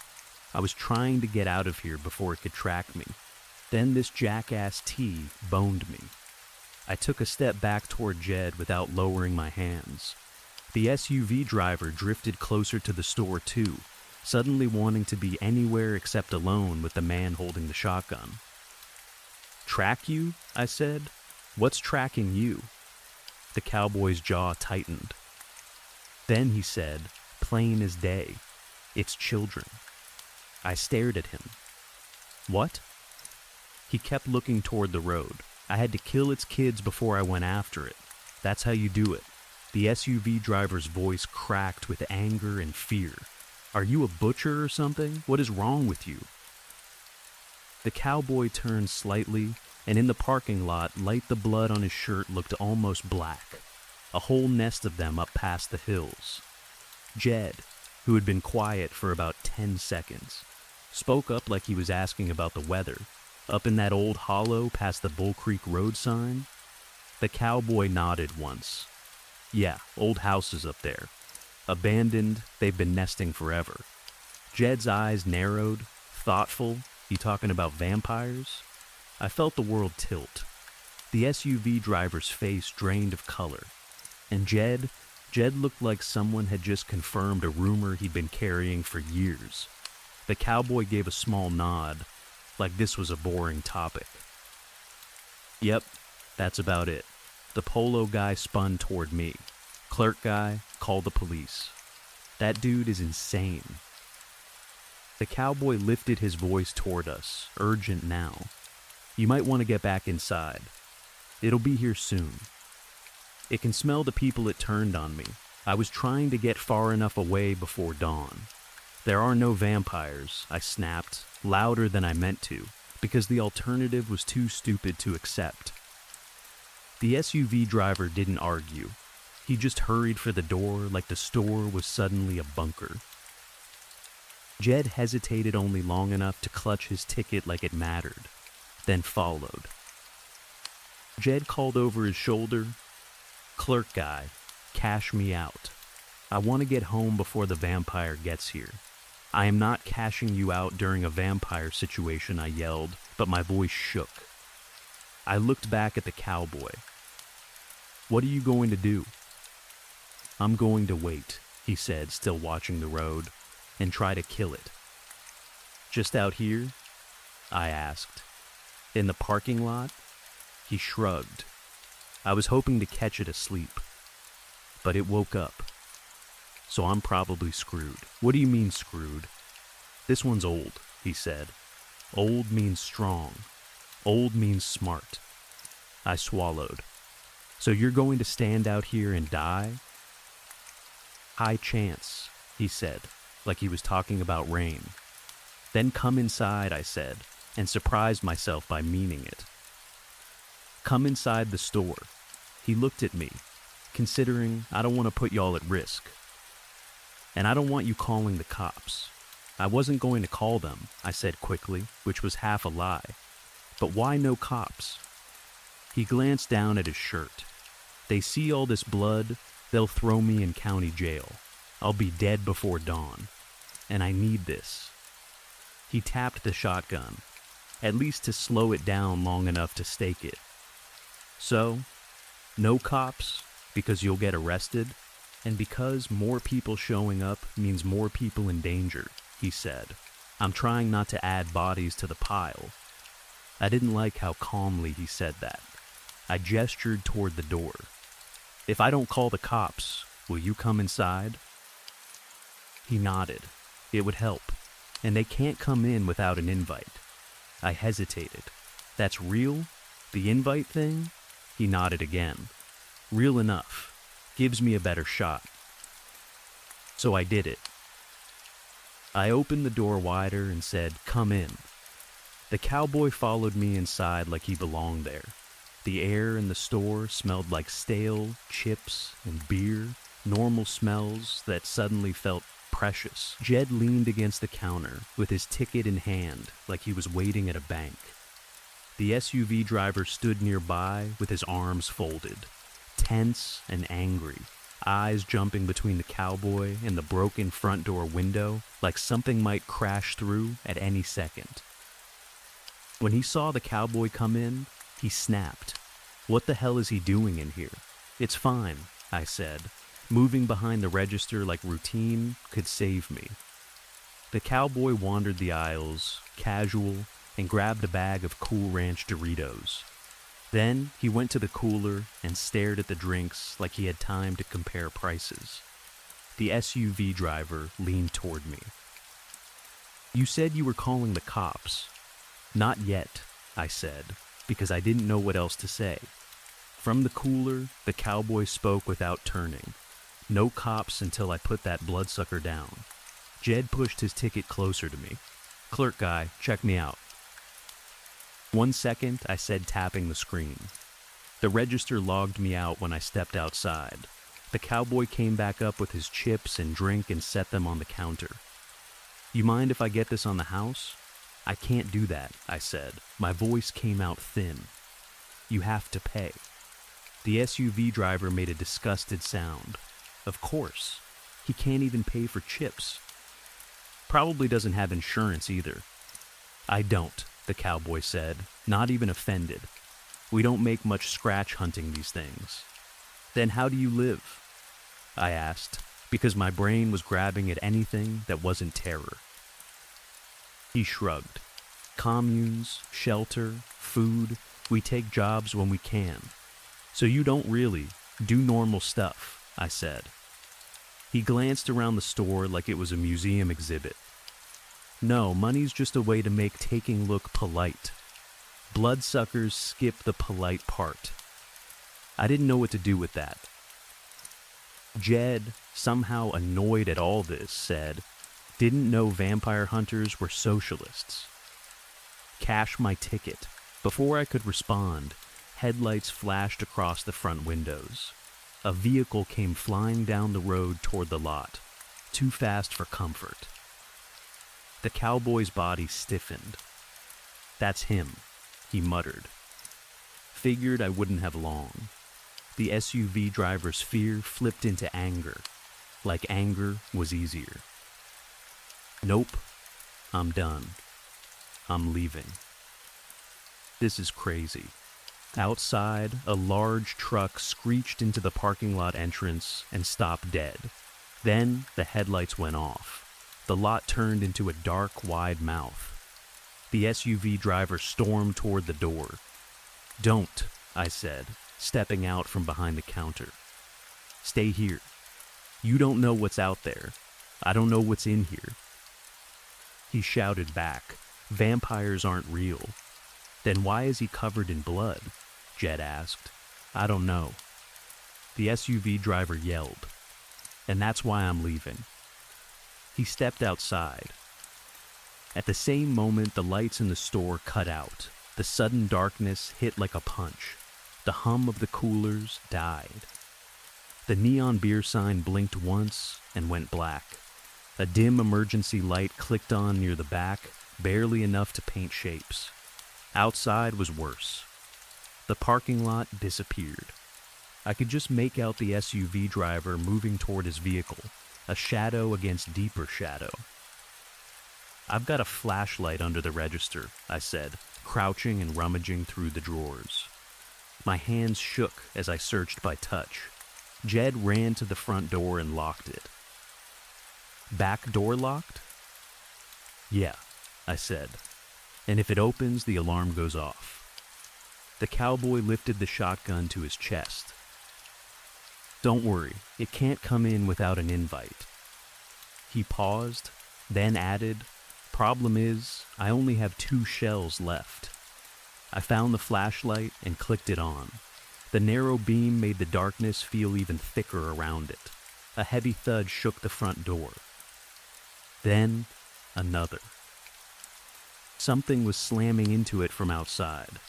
I was trying to get out of here before it could track me. Then this jackass T boned me. I took a step back toward Jed without lowering my hands. The SUV driver drifted closer to the store too, suddenly wanting to be anywhere except alone with the man holding the shotgun. "Track you?" I said. "What's tracking you?" The cowboy's jaw tightened. Then he said, plain as day, "It's children." I stared at him. "What?" He kept looking toward the road. I had to kill its kids before I went after it. That's how you do it. The SUV driver's voice cracked with anger and fear. "Are you a butcher or something? What is wrong with you?" The cowboy turned slightly, and in the parking lot, the blood on his shirt looked almost black. A whole nest of them up past the hills. Jed, who had been quiet for about 10 seconds, spoke up like he was asking about the weather. "Up in that old hollow past the Bull Creek Road sign?" The cowboy nodded once. "Yeah, old houses up there. Abandoned, they've been nesting forever." Jed's eyes narrowed. "Thoughtful? You talking about vampires?" I felt the world tilt. The SUV driver's face drained of color. And Jed looked like someone had just confirmed a rumor he'd been carrying for years. The cowboy gave a small nod, like this was a boring topic. "Yep, that's about it." The polo guy spun toward me. "Clerk guy, call the police. That dude is insane." The cowboy lifted his voice toward us, urgent now. "You might want to get back inside. It'll be here soon." It can smell the people it turned on me. I was trying to get far enough away before dawn. "There are no vampires," I snapped, louder than I meant to, because the alternative was too stupid to accept. The SUV driver didn't argue. He just hurried for the door like the store was suddenly a bunker. Jed hesitated only long enough to clutch his ticket like it mattered, then followed. Jed called over his shoulder, "Clerk guy, cash me out. I want to get home before the vampire gets here." "I am not cashing you out during a vampire situation," I yelled, but my voice shook. I looked back at the cowboy. "What are you going to do?" "I'm going to wait," he said, still watching the road, "and try to kill it." "Just out here?" I asked. "In the parking lot?" He shrugged. I was hoping to catch it asleep, but it woke up. So I'm probably screwed. "What do you mean screwed?" "This one's old," he said. "Old means strong. Old means smart." I swallowed. "So you're going to stand out here and die?" "High chance," he said, like he was talking about rain. "Then come inside," I said, and surprised myself by meaning it. "Come inside the store." He looked at me, considering I don't want to put y'all at risk. "And I don't want you calling the cops." "I wasn't going to call them," I said quickly, which was half a lie. "But why no cops?" He glanced down at his shirt. "They see all this blood, they'll throw me in county jail. I'll be dead before dawn. And I need this." He tapped the shotgun, at least to slow it down long enough to stake it. "So, no cops, because you'll get arrested, and because more people showing up means more people in danger," he said. "I'm trying not to add bodies to the pile." I didn't like how calmly he said that. I gestured toward the door. "If I don't call the cops, will you come inside?" He nodded. It would help, and they can't come in without an invite. I hesitated. "That's real? The invite thing?" He nodded again. "Real enough. Gives me a better shot." So I did it. I opened the door wider and said, "Come in." The cowboy followed me inside like he belonged there. The air in the store smelled like stale chips and beer, normal smells that suddenly felt precious. Jed leaned against the counter with his ticket in hand like he was waiting at a bank. The SUV driver stood nearby with his arms folded, tense and angry, eyes jumping between the cowboy and the broken front door window like something might crash through at any second. When he saw the cowboy come in, he snapped. "What the hell is he doing in here?" "It's fine," I said. Moving behind the register like routine could save me. The cowboy wandered the aisles, casual, and grabbed a bag of Cool Ranch Doritos. Then he went to the cooler and stared at the drinks like he had time to compare prices. The SUV driver leaned toward me. "You said you were calling the cops." "Not yet," I said, because I didn't know what else to say. From the cooler, the cowboy spoke without turning. "No cops until I put that bloodsucker down." Jed pushed his ticket closer to me. "Clerk guy, check me out." "1 second," I said, tapping the screen. The register logged me out when I stepped outside. The cowboy came back up with his chips and drink and set them on the counter. "You mind if I get this on the house?" "I can't do that," I said. My voice came out thin. "You have to pay." The SUV driver made a disgusted sound. "Of course. He can't even pay for chips. Probably doesn't have insurance either." "I don't," the cowboy said, not even offended. "We don't make much scratch hunting these things." "Then how do you live?" I asked, because my brain was grabbing at anything that wasn't terror. He shrugged. "Communes, shelter, food, we take jobs when we can. So you don't really do normal stuff," I said. He glanced around the store like it was a museum exhibit. "No, money's just a way to make taking look polite. Bloodsuckers skip the polite part." I didn't know what to do with that. Jed, somehow annoyed at all this, said, "Didn't know vampire hunters were socialists." "Cash my ticket." Before I could respond, headlights flashed across the front windows. A vehicle came flying down the road toward the lot, too fast for comfort. The cowboy's body stiffened. "That's him," he muttered. Figured I wouldn't have long. The SUV driver's fear flipped into anger, like anger was easier. "Nope, I'm done. I'm leaving." This is crazy. Outside, a large truck screeched into the parking lot entrance and stopped dead. Then the headlights went off. The lot turned into a dark, wide mouth. The SUV driver stormed toward the door. "Don't," I said, stepping out from behind the counter. "Stay here. You don't know what's out there. I don't know what's in here." He shouted back, "Vampires aren't real." "Then why is he covered in blood?" Jed asked. "I don't know." The SUV driver yelled. "And that's why I'm leaving." He stepped outside. At the same moment, the lights in the store cut out. The sudden darkness hit like a punch. The hum of the coolers died. The neon beer sign blinked once and went black. A dim emergency light clicked on near the back, barely enough to paint shapes. Outside was worse. The parking lot disappeared. I could just make out the SUV driver moving toward his vehicle, a shadow against deeper shadow. "I've got a flashlight under the register," I said, crouching and rummaging through the drawers. My hands shook as I searched by touch. Jed ran to the front door and locked it. "Back door locked?" "Yeah," I said. "And if it opens, the alarm goes off." The cowboy lifted the shotgun to his chest. "Don't worry, it can't come in without an invite." He paused, then added, "Problem is, I only have 2 shells left." I found the flashlight and clicked it on. The narrow beam made the darkness feel even thicker around it. A heavy thud shook the front door. Then, another. Something was slamming into it from outside.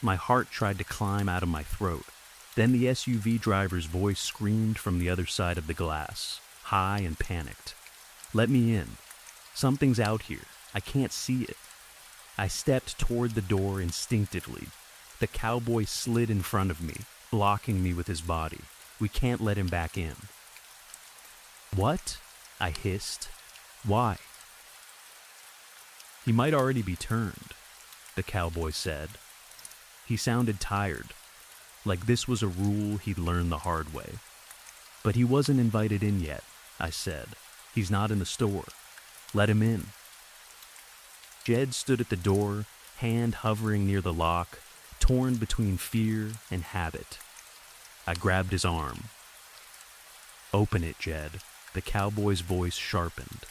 My heart tried to climb out of my throat. Then the SUV driver's voice screamed from the other side of the glass, high and panicked. "Let me in. Something's out here. I can't see it." I stepped toward the door instinctively. The cowboy slid in front of me, blocking me with his body. "We can't let him back in." "What?" I hissed. "Why?" "He might already be turned," the cowboy said. He sounded tired, like this was a rule he'd learned the hard way. But he wasn't invited in yet, I said. He's not in the store. Let him in. Jed stood at the door, hand hovering near the lock, torn between fear and habit. I grabbed his arm. Open it, Jed. The cowboy's voice sharpened.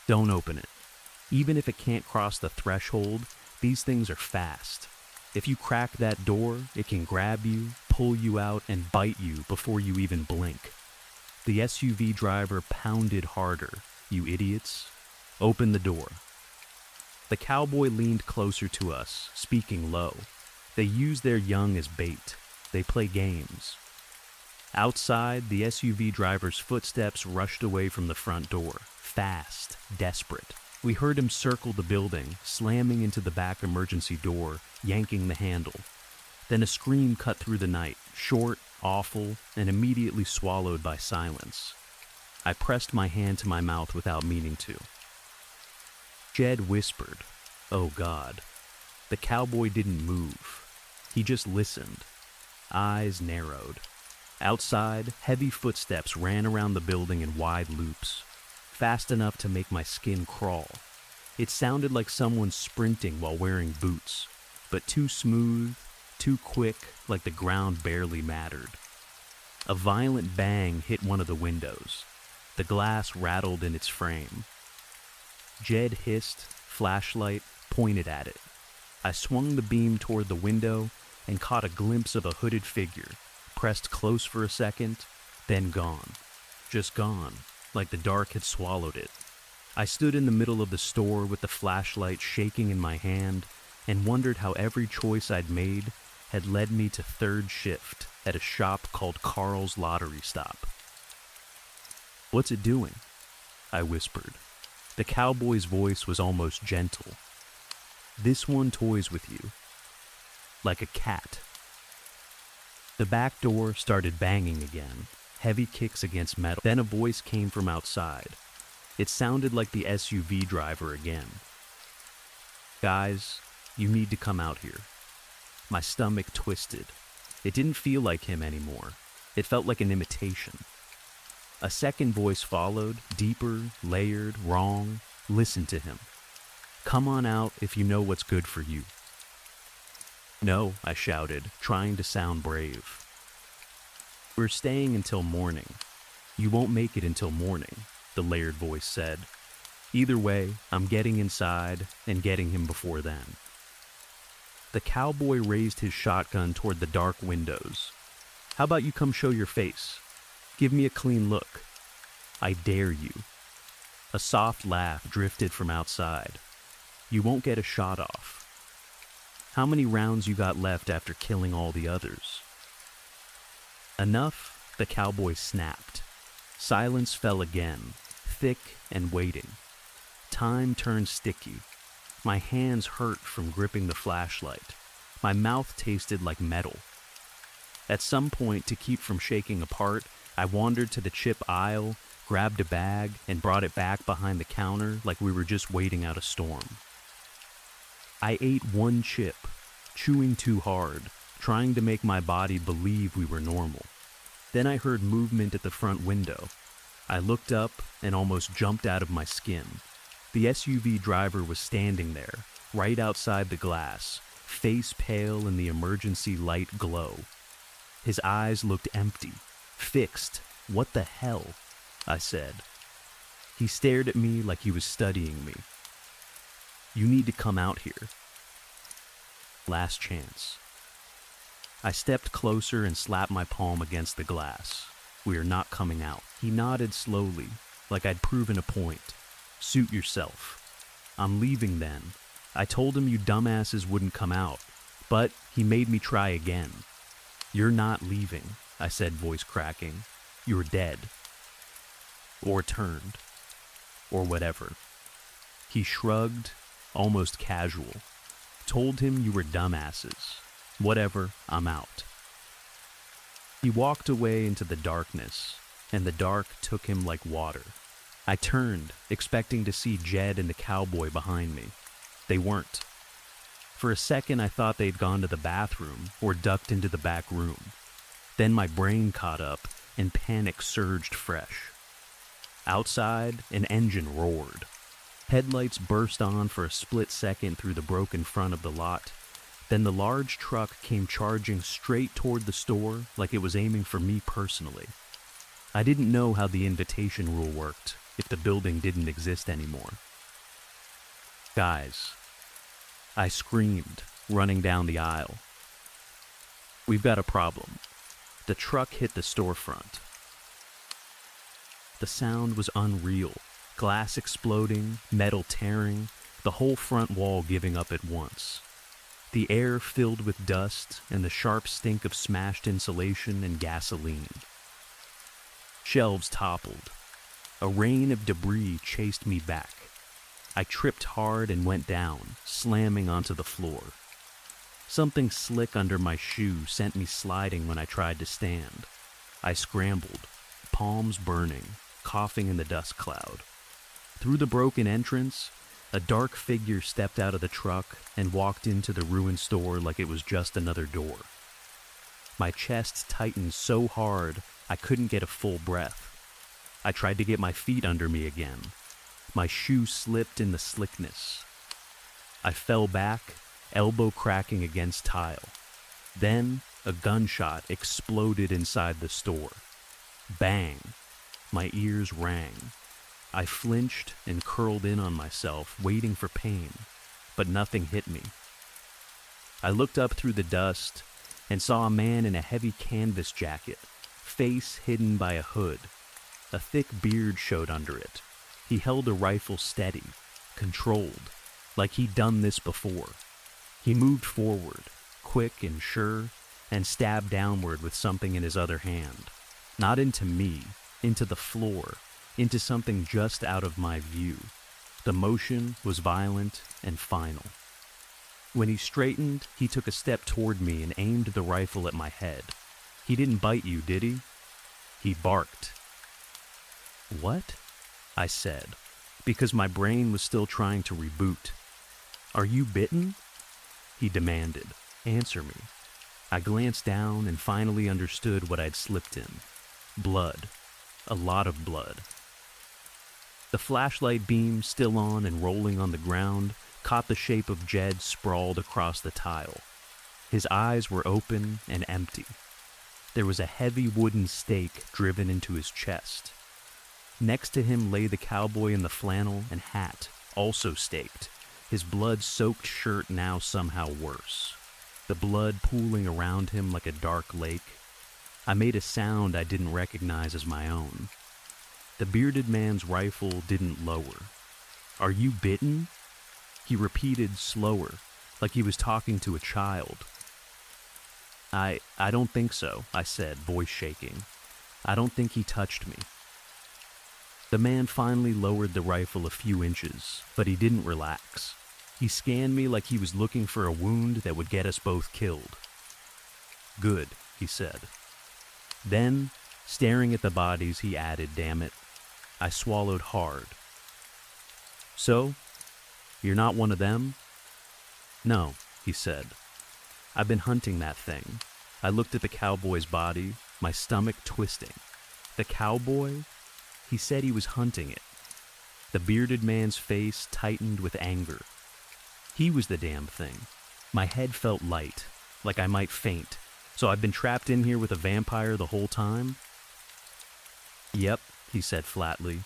Don't open it. Even if it can't cross the threshold, these things are fast. If you crack that door, it can grab you, pull you out, and bite you before you even blink. The SUV driver pounded harder. You idiots. Open the door. The cowboy leaned closer to us, speaking low. They use their young as bait. They play games. Outside, the SUV driver's footsteps rushed away from the front door, fast, desperate. We heard him circle the building, slamming into the back emergency door, yanking the handle. Then a scream cut through the night, short, awful, and immediately swallowed by silence. I pressed my hand to my mouth without meaning to. Jed whispered, "Oh God." The cowboy didn't move. He just listened. Eyes narrowed. Outside, heavy footsteps ran around the building in wide loops, fast enough to make my skin crawl. It sounded like someone sprinting while wearing boots, but too smooth, too quick, like the ground barely mattered. A violent bang hit one of the windows. The glass rattled in its frame. Jed hissed, flashlight pointed at it. I swung the beam toward the window and caught a glimpse of a hooded figure, pressed close for a second, then gone. Just gone, like the dark had swallowed it. I stood in the middle of the store with the flashlight shaking in my hand and wondered how every choice I'd made had led me to third shift at a shop called Carl's Lottery Stop. "What's it doing?" I whispered. The cowboy's voice was almost gentle. "This one toys with you. Like a cat." The back door started banging again, heavy kicks against metal. Then a voice came from outside. It sounded like the SUV driver again. "Guys, you need to come out here." My stomach twisted. It didn't feel like him anymore. It felt like an imitation. A second voice followed, deeper, layered, wrong. Listen to him. "Come on out if you know what's good for you." "No," I shouted, trying to sound brave. "We're staying until morning." "You won't make it until morning," the layered voice said. "Either way, I'm getting inside and getting him before then." The cowboy raised his shotgun toward the dark windows. "How about you come show your face? Give me a clean look. I dare you." A soft laugh drifted from outside. "You won't get a shot off. How many rounds you got left after killing all the others?" "Enough," the cowboy snapped. Silence fell again, thick and waiting. Time turned sticky. My hands hurt from gripping the flashlight. My mouth tasted like metal. At some point, to keep from shaking apart, I wandered to the chip aisle, grabbed a bag, and brought it back behind the counter like we were just waiting out a storm. I ate one chip, chewing too hard, trying to make my body believe we were normal. Then I heard movement at the front window. I looked up and almost jumped out of my skin. The SUV driver was standing there, right outside the glass, face pale in the emergency light glow. His eyes looked empty, fixed. "What the hell?" I said. He stared at me like he was studying me. "You need to come out here. Last chance." I stepped closer and slapped my palm against the glass. "We are not coming out." He nodded slowly, like I'd proven a point. "Suit yourself. I'm leaving then." I told him you dumbasses wouldn't come out, but he made me try again. "You're not leaving," I said, voice cracking. "You're dead. Or turned. Or whatever." He shrugged, almost casual. "Told him you were dumbasses. Whatever, I'm out." He walked away into the darkness, and the dark took him like water. I turned, expecting to see Jed and the cowboy behind me. They weren't. For a second, I thought they'd gone to the bathroom or ducked into the back room. Then my brain caught up, and panic surged fresh. Outside, an engine roared. Headlights burst on for a split second through the broken front of the lot. Then the large truck came charging straight toward the store like it was aiming for me personally. I didn't know how the invitation rule worked if the building didn't exist anymore. Guys, I screamed, running down the aisle. We've got a problem. The truck hit the storefront. The sound was unreal. Glass exploding, metal tearing, the whole front wall giving up at once. The air filled with dust and the sharp stink of smashed insulation and gasoline. Shelves toppled. A rain of debris chased me back. I tripped hard and went down, slamming onto the floor. Something slick under my shoe sent me sliding when I tried to stand. I scrambled, palms burning, coughing in the dust cloud. Through the broken entrance, a dark figure stepped out of the truck and walked into the ruined store like it was just another door. My chest tightened so hard I couldn't get a full breath. I tried to get my feet under me again. My shoe slipped in the slickness. I fell back, elbow cracking against tile. Then a gunshot exploded inside the store. Bang! My ears rang. I flinched and curled in on myself, waiting for pain, but nothing hit me. I looked up through the dust and saw a man in a heavy canvas jacket, face hidden by a hood. A thick beard showed under it. He held a rifle steady, controlled, like he'd done this before. He moved forward, quick and sure, and stabbed downward with something in his other hand. Not into me, into the floor, into something just out of my view. The motion was violent and final. When he straightened, he took a step toward me and aimed the rifle at my head. He didn't bite you, did he? He barked. What? I said, because my brain was still trying to reboot. Are you bitten? He demanded. Answer me. I glanced down and finally understood what I'd slipped in. Blood. A lot of blood. The flashlight beam, still on and rolling on the ground, caught the shape of Jed sprawled across the tile. His eyes were open and empty. There was a heavy wooden stake driven into his chest. Next to him lay the cowboy in the flannel and hat, also staked, his blood-soaked shirt now somehow worse. The blood pooling around him like a dark lake. I made a sound I didn't recognize as my own. The bearded man's rifle didn't lower. Are you bitten? He repeated slower, like he was talking to a child. I don't think so, I said, voice shaking. I don't think he touched me. The man finally lowered the rifle a few inches, but he didn't relax. He scanned me like he was looking for a wound that would get us both killed. Good, he said. Then, staring at the bodies, he added, damn it. I swallowed hard. So, you're not one of them? No, he said. I've been hunting that thing. I looked at the cowboy's body, my stomach twisting. The cowboy? He said he was hunting it. The bearded man's face tightened with anger. He was the damn thing. My head felt light, like I might faint. So I've been trapped in here with a vampire the whole time? Yep, he said flatly.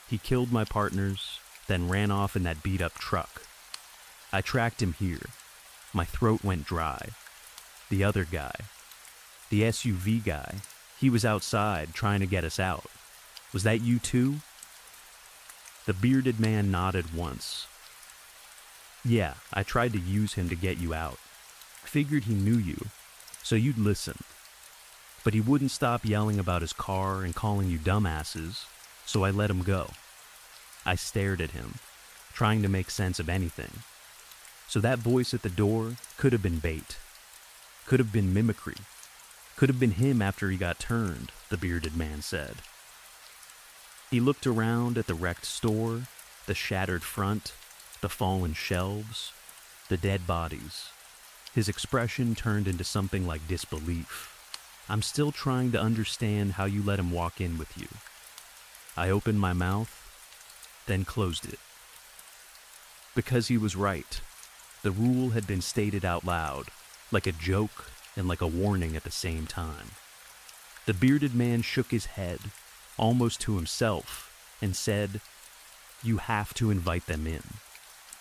He killed my partners, then ran off in that beat-up truck. I tracked him here. My throat went dry. The other guy, the SUV guy, he was outside trying to get us out. Was that you too? The bearded man nodded once. Yeah, I tried to use him to get you out. Figured he knew you, so you'd listen. But he wouldn't stop yelling about his car and calling you dumbasses, so I let him go. I stared at him, trying to make sense of anything. So that voice at the door could have been bait. Could have been mimicry. Could have been him after he got turned, the bearded man said. He looked around at the wrecked store, the shattered front, the fallen shelves, the dead bodies. His expression turned into something like disbelief. I'm still trying to understand how you let him walk in with you. I opened my mouth, then closed it. Because he was right. The rule had been stated out loud, like a joke and like a warning at the same time. The bearded man shook his head, almost to himself, and said, "You have to invite them in.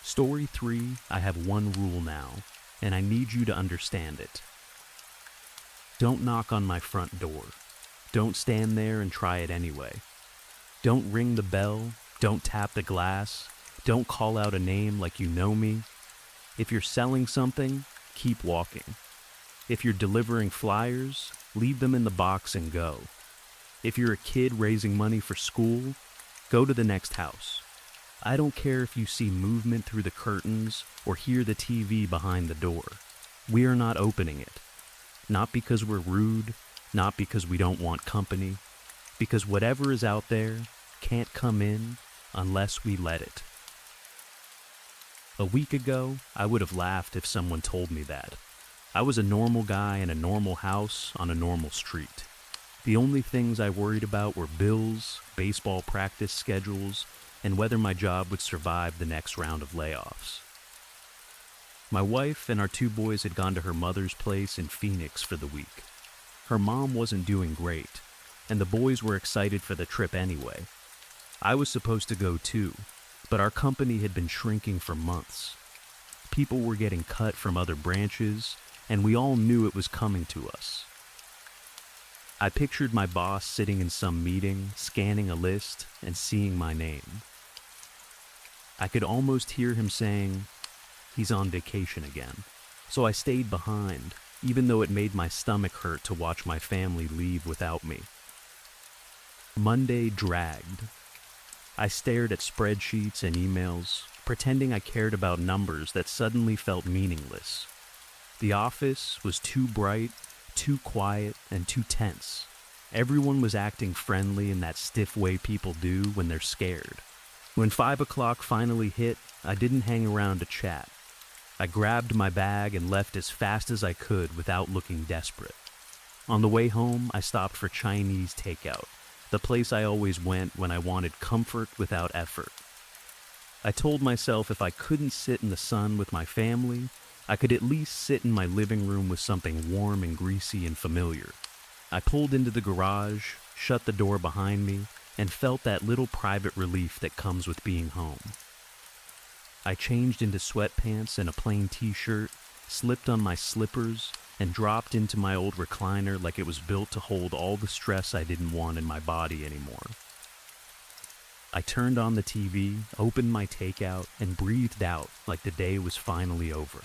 Story 3, I have one rule now, and I need you to understand it. Don't knock on my front door. Don't stand there and try it anyway. Don't ring the bell. Don't tap the glass. Don't call out a name like you know me. If you're selling something, keep walking. If you're delivering flyers, leave them in the box and go. If you're a kid raising money for school, go to the next house. I don't care if you see movement through the curtains or hear the TV behind the door. We are not opening it. Not because we're rude, not because we don't want company, because whatever is out there can't come in unless we let it." A week ago, I would have laughed if someone told me that. I was a normal guy in a normal house on a normal street. The only things I worried about were bills, baseball practice schedules, and whether my job would survive the next round of layoffs. My wife and our 2 boys had gone to her mother's place in Phoenix for the week. Her mom wasn't doing great, and the boys were excited for the trip anyway. I was supposed to go too, but our company had been shrinking for months. People were getting cut from other branches, and we all knew it was coming to us. I pictured my boss sitting in some meeting, scanning a list, and seeing my name. I could almost hear him saying, "He's on vacation again." So I stayed behind, even though it made my stomach hurt to watch my family leave without me. Monday dragged. I stared at spreadsheets and emails, pretending I cared about numbers that suddenly felt meaningless. The office was too bright, too quiet, and too tense. Everyone was acting friendly in that stiff way people do when they're scared. When 5 o'clock finally hit, I didn't hang around to chat. I grabbed my bag and left as fast as I could without looking desperate. On the way home, I stopped for Chinese takeout, the place I always went when I wanted comfort without effort. I told myself if I couldn't sit in the sun with my family, I could at least sit in my living room with something warm and greasy and familiar. I pulled into the garage, shut the door behind me, and felt that little private relief that comes with being home. I changed into sweatpants and a plain t-shirt, slipped on my slippers, and dropped into my old recliner like it was built to hold all the stress I didn't want in my body anymore. I turned on the TV, opened my takeout, and breathed out like the day was finally over.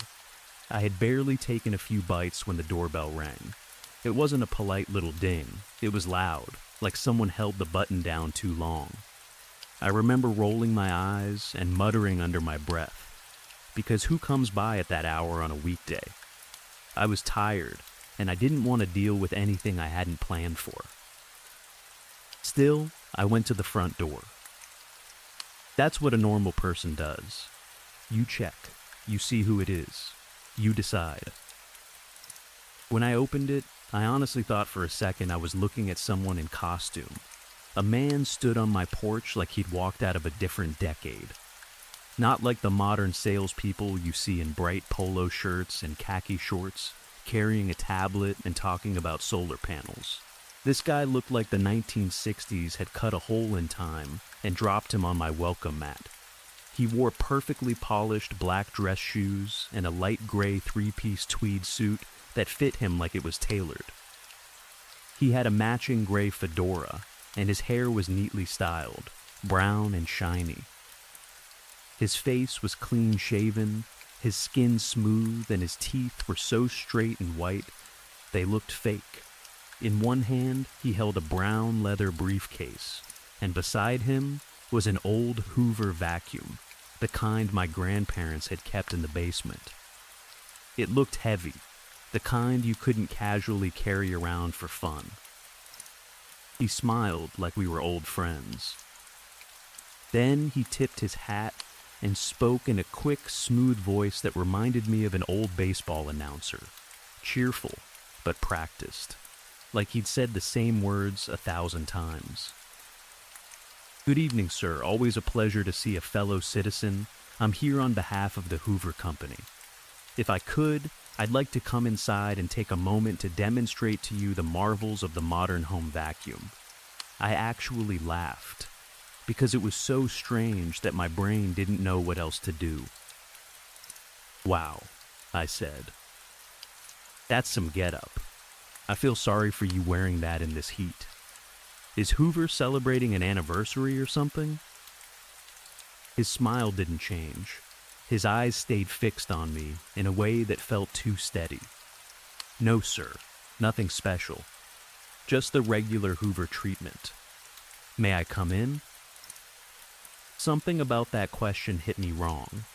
I had barely taken a few bites when the doorbell rang. It wasn't a polite little ding. It was loud, like someone held the button down too long. I remember rolling my eyes and muttering under my breath, because who comes by at that hour on a weekday? I was tired, and I didn't want to deal with anything I hadn't planned for. Still, I went to the front door. That's what a normal person does. You check. You see who it is. You decide. When I opened it, I honestly thought for a second I was looking at someone in costume. A man stood on my porch like he'd walked out of a different decade. Not like the modern salespeople you see in bright polo shirts and khaki shorts, carrying a tablet and talking about solar panels. This guy looked like the 1960s had cut a hole in time and dropped him on my welcome mat. He wore perfectly polished black dress shoes and a light gray 3-piece tweed suit that fit him like it was tailored. He had a matching gray fedora, and his hair was neatly styled, brown and shiny. His face was clean-shaven, his skin smooth, and his teeth were so straight and white, they looked fake. In one hand, he held a brown leather briefcase, and beside him was an old Hoover vacuum, the kind my grandparents had kept in the basement. It looked heavy, the kind you couldn't casually carry around for fun. He smiled like we were old friends. Then he tipped his hat and spoke in a quick, smooth voice that reminded me of an old baseball announcer, cheerful but practiced. like he'd said the same words 1,000 times. "Good evening, sir. Always a pleasure to see a fellow citizen. I'm here on behalf of the Hoover Company. If I could, I'd like to come inside and take a moment to demonstrate to you the marvels of the modern home vacuum." I actually laughed, because it was so strange that my brain didn't know what else to do. "Wow," I said. "That's some get-up. I feel sorry for you wearing that in this heat. Is Hoover celebrating an anniversary or something?" His smile didn't change. His eyes stayed fixed on me in a way that felt too steady. "No, sir. Nothing special. Just the regular Hoover treatment. May I come in?" Something about that question hit me wrong.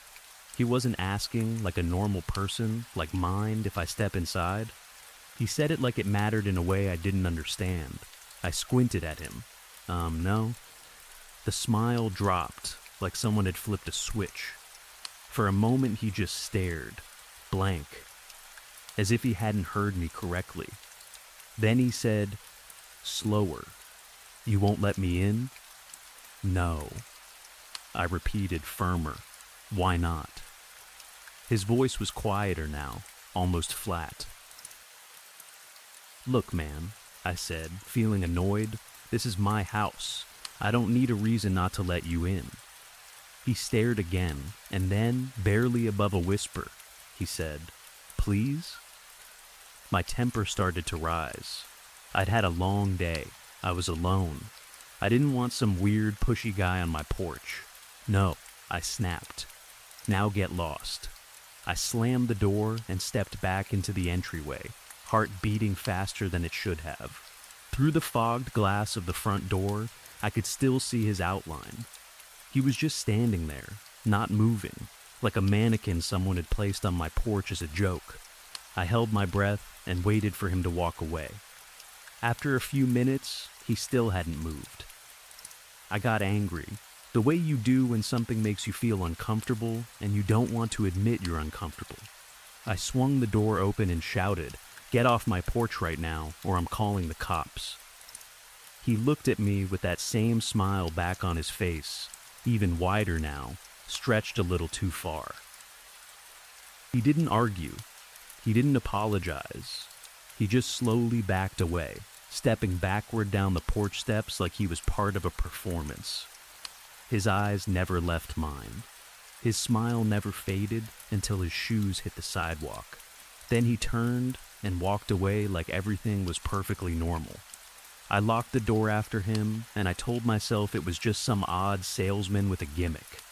He wasn't asking like a normal person, like mind if I step inside. He said it like it mattered in a way I didn't understand. I squinted at him. No. The smile dropped, like someone had flipped a switch. For a moment he just stared, blank, as if he hadn't heard me correctly. Then he said, slower, "You won't let me in?" "No." I repeated, firmer. "Why not?" His voice was quieter now, almost flat. "Look, man," I said, feeling annoyed. "This is my house. I don't need a reason not to let you in." He stared again, and then, barely above a whisper, he said, "Please?" My temper started to rise. I'd had a long day. I was alone. I didn't want some weird, pushy guy on my porch. "No," I snapped. "Now get lost." I slammed the door and stepped back into the entryway, heart beating faster than it should have. Through the fogged glass of the front door, I could still see his outline. He was just standing there, not moving, like a mannequin someone had placed on my porch as a joke. I held my breath and waited for him to walk away. After a few minutes, he still hadn't moved. I got angry, the way you do when something makes you feel uncomfortable and you don't want to admit you're uncomfortable. I swung the door open and shouted, "Get off my porch right now, or I'm calling the cops." He looked at me with that same smile back on his face, even wider now, stretched a little too far. He didn't argue. He didn't apologize. He just slowly backed away, stepping backward down the porch steps like he was part of a performance. His eyes never left mine. His smile never faded until his shoes hit the sidewalk. Then he turned and walked away like everything was perfectly normal. I locked the door after him, and I told myself it was just some odd salesman with a gimmick.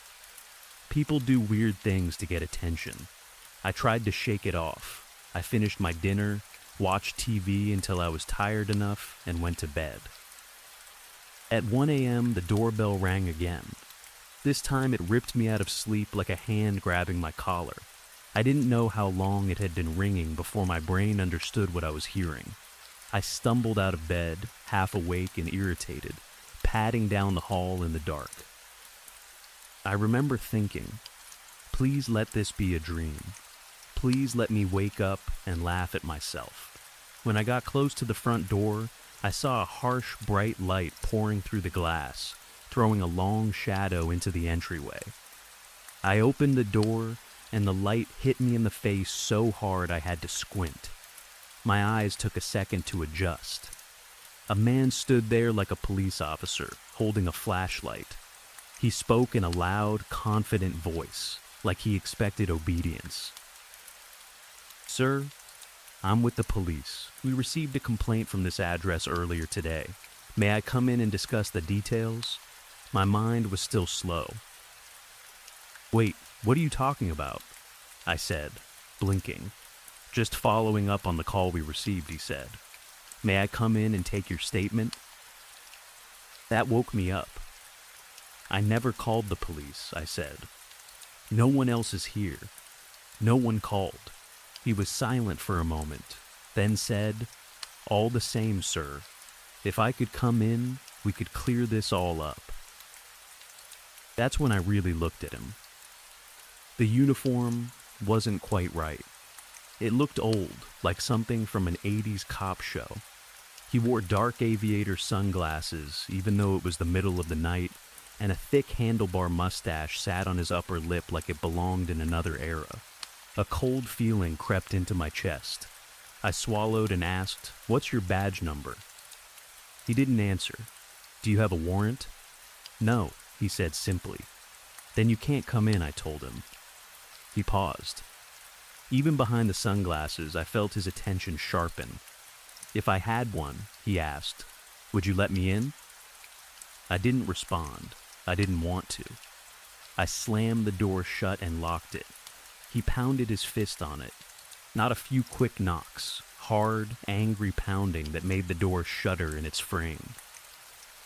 People do weird things to get attention. I tried to shake it off. I finished my dinner, watched TV until I was tired enough, and went to bed. At 1 a.m., the doorbell rang again. This time it ripped me out of sleep like a hand grabbing my collar. I didn't know how long it had been ringing before my brain understood what I was hearing. I stumbled out of bed, half awake and irritated, padding down the hall in the dark. I remember thinking, please let this be a dream. Please let me wake up and laugh at myself. When I got close to the front door, I saw a harsh, bright light pouring through the glass, throwing a long shadow into the entryway. I opened the door, and the light hit me in the face so hard I had to squint. My eyes took a second to adjust. A man stood there like a police officer, holding a flashlight. He spoke in a loud, confident voice, like he expected obedience. "Sir, I'm with the police. We received a complaint from this address earlier today. May I come in and discuss the details?" My mind was still slow. "Wait, what are you talking about?" I said, blinking. "Just following up on the call we received," he said. "May I come in and take your statement?" That woke me up. "I never called the police," I said. "No one else is here. No one called." He was silent for a moment, then said, "All the same, sir, if I could come in, we could clear this all up." That's when I really looked at him. The uniform wasn't quite right. It looked old, like something from an 80s cop show. He wore dark aviator sunglasses, even though it was the middle of the night, and a thick handlebar mustache sat on his upper lip like it belonged in another era. A cold feeling crept into my chest. I swallowed and asked, "What's your badge number?" He didn't answer. "Do you have a warrant?" "No," he said simply. "Then you can't come in," I told him. He paused. Even behind the sunglasses, I felt his attention sharpen. "If I had one," he asked, "would you let me in?" I didn't respond. I didn't want to. I slammed the door shut and locked it. He pounded his fist on it. Not a few quick knocks, hard, angry pounding that made the door shudder in its frame.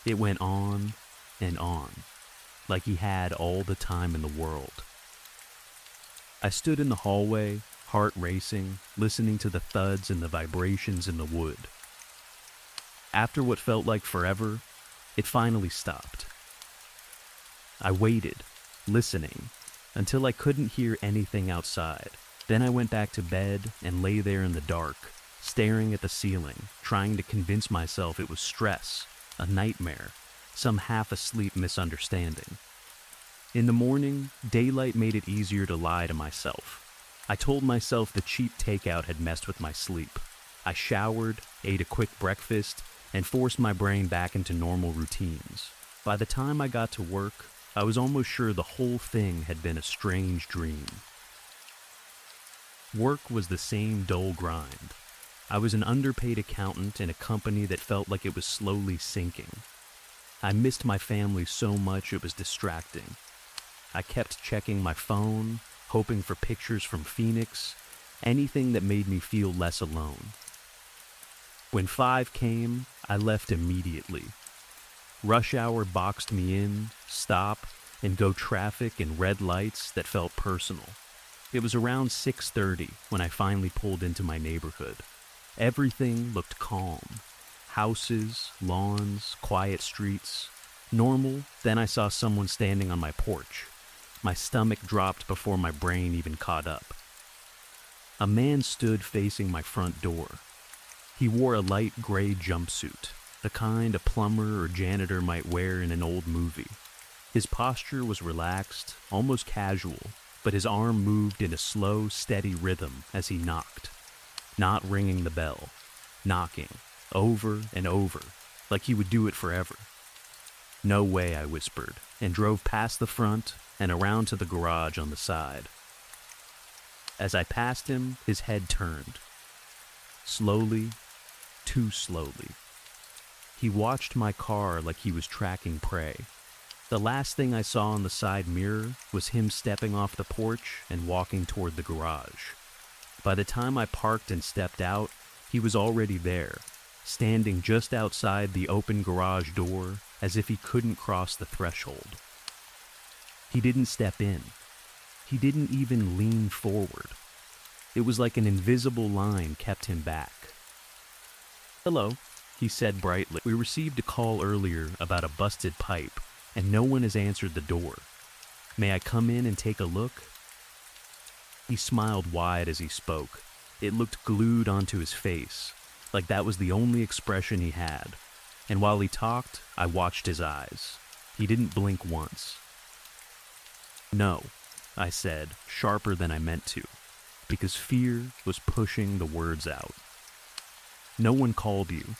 It went on and on, like he had all the time in the world. I stood in the hallway, heart racing, listening to the thuds and the vibrations in the wood. After what felt like forever, it finally stopped. I waited, listening, until I couldn't hear anything outside. Then I went back to bed and lay there in the dark, staring at the ceiling, trying to convince myself it was stress, a nightmare, some half-asleep misunderstanding. In the morning, daylight made it easier to lie to myself. I told myself the cheap takeout had messed with my sleep. I showered, ate a quick breakfast, and forced my brain back into normal routines. By the time I got to work, I was almost sure the whole thing had been a strange dream. Work was the same dull grind. I was an underpaid accountant in a company that felt like it was slowly sinking. I missed my family so much it was distracting. I kept checking my phone, hoping for pictures from Phoenix, anything that made me feel less alone. When 5 came, I left immediately. Rush hour boxed me in, stop, and go traffic and red lights that felt personal. It was around 6:30 when I finally pulled into my neighborhood. Everything looked calm. Houses, lawns, quiet streets. Normal, then I saw someone standing on my porch. My stomach dropped before my brain even caught up. A man stood facing my front door. He wore a light gray jumpsuit, the kind a plumber or janitor might wear in an old movie. His posture was relaxed, almost casual, but his arm moved in a slow, steady rhythm as he knocked. Not ringing the bell, knocking, over and over, like he would do it forever. "No way," I whispered, and drove past the front and around to the garage on the side. As I passed him, his head turned. Slowly, too slowly. He watched my car like he was tracking prey. The last thing I saw in the side mirror was him stepping off the porch and walking toward the garage. By the time I parked and stepped out, he was already there, standing just outside the open garage door as if he couldn't cross the threshold. He didn't step in. He didn't even lean forward. It was like an invisible line kept him back. "Hello," he said brightly. "We received a call earlier about a busted pipe, and no one has answered the door. May I come in and take a look?" He smiled wide as he spoke. It looked glued onto his face, like that was the only expression he had. And while he talked, I watched his eyes. He didn't blink once. "No," I said, sharper than I meant to, because fear was pushing the words out. "No one called you.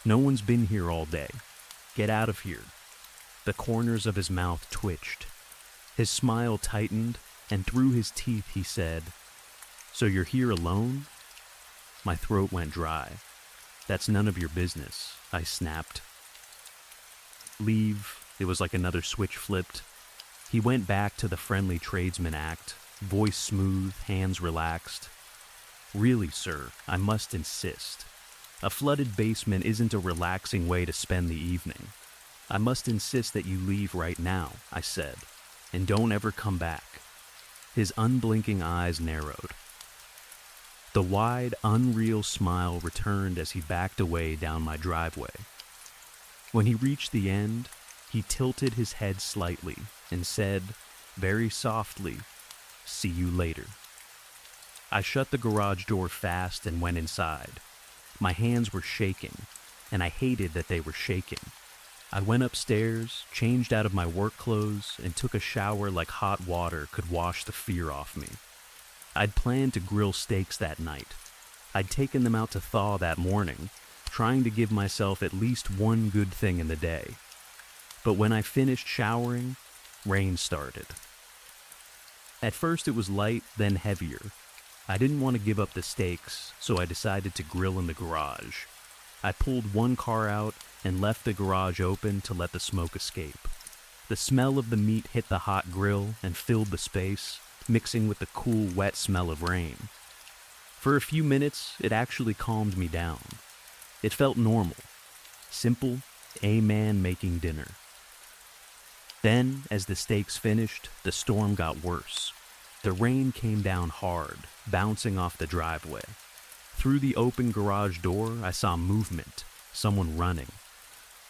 No one's been here all day. Get out of here." The corners of his mouth twitched. His smile tightened, and through his teeth he said, "So you're here alone?" My throat went dry. "That's none of your business," I snapped. "Leave." It was like another switch flipped. He went back to the friendly tradesman act, voice smooth, hands relaxed. "Really, sir, I must insist. A flooded basement isn't a relaxing way to spend the evening. I must insist that you leave right now," I said, "and don't ever come back." His unblinking eyes narrowed. The wide, unreal smile returned as he backed away down my driveway. When he reached the end, he tilted his head slightly and said, very softly, "See you later." I shut the garage door fast and went inside. My hands were shaking. and I hated that they were shaking. I went upstairs, changed out of my work clothes, and took a shower like hot water could wash the fear off me. I'd planned to grill steaks that night. I'd taken them out to thaw that morning, trying to give myself at least one good thing in the day. But when I finished showering, rain started. At first it was light, then heavier. I didn't want to give up the steaks, so I decided to grill in the garage. I pulled one car out and left the garage open to let the smoke escape. The smell of the meat hit the hot grill and filled the space, mixing with the cool, wet smell of rain. For a few minutes, it actually calmed me down. It felt normal. Simple, a man making dinner. Then, as the steaks finished, the storm got worse. The rain came down hard, bouncing off the driveway. Through the open garage door, I saw movement, someone running.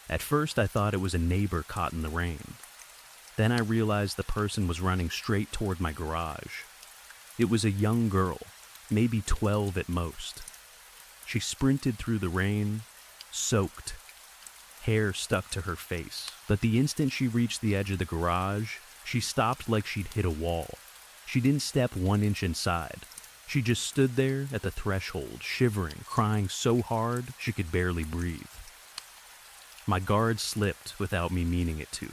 At first, I thought it was a neighbor caught in the rain. Then I realized the person was running straight toward my garage. It was a young girl, maybe 12 at most. She sprinted through the rain, soaked. Hair stuck to her face, but the instant she reached the edge of the garage, she stopped like she'd hit a wall. She didn't step 1 inch inside. She just stood there at the threshold, shivering, crying so hard she could barely breathe. My guard slipped without me meaning it to.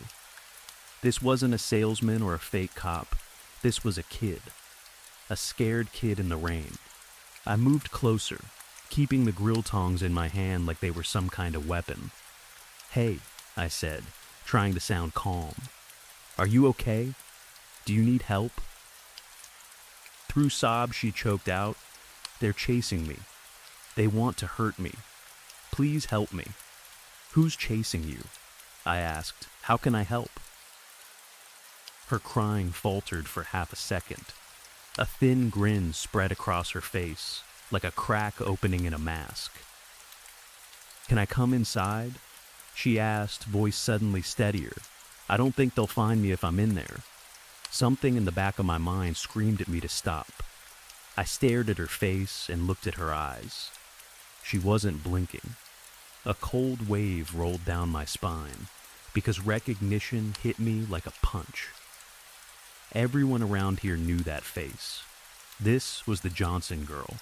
This wasn't a salesman or a fake cop. This was a kid. A scared kid in the rain. I moved closer, keeping the grill tongs in my hand like they were some kind of weapon. "Hey," I said, trying to sound calm. "Are you okay? Do you need help?" Through sobs she choked out, "They're chasing me. They want to hurt me. Please help me." "Who's chasing you?" I asked. "How can I help?" Her crying faltered for half a second. A thin grin spread across her face, like a crack opening in a mask. "Can I come inside?" she asked, voice suddenly steadier. "I don't think they'll find me if I'm in there." Something in the back of my mind screamed at me to stop. I stared at her face and looked at her eyes. She wasn't blinking. A cold wave rolled down my spine, because recognition hit me like a punch. Everyone around here knew that face. This was the Johnson girl.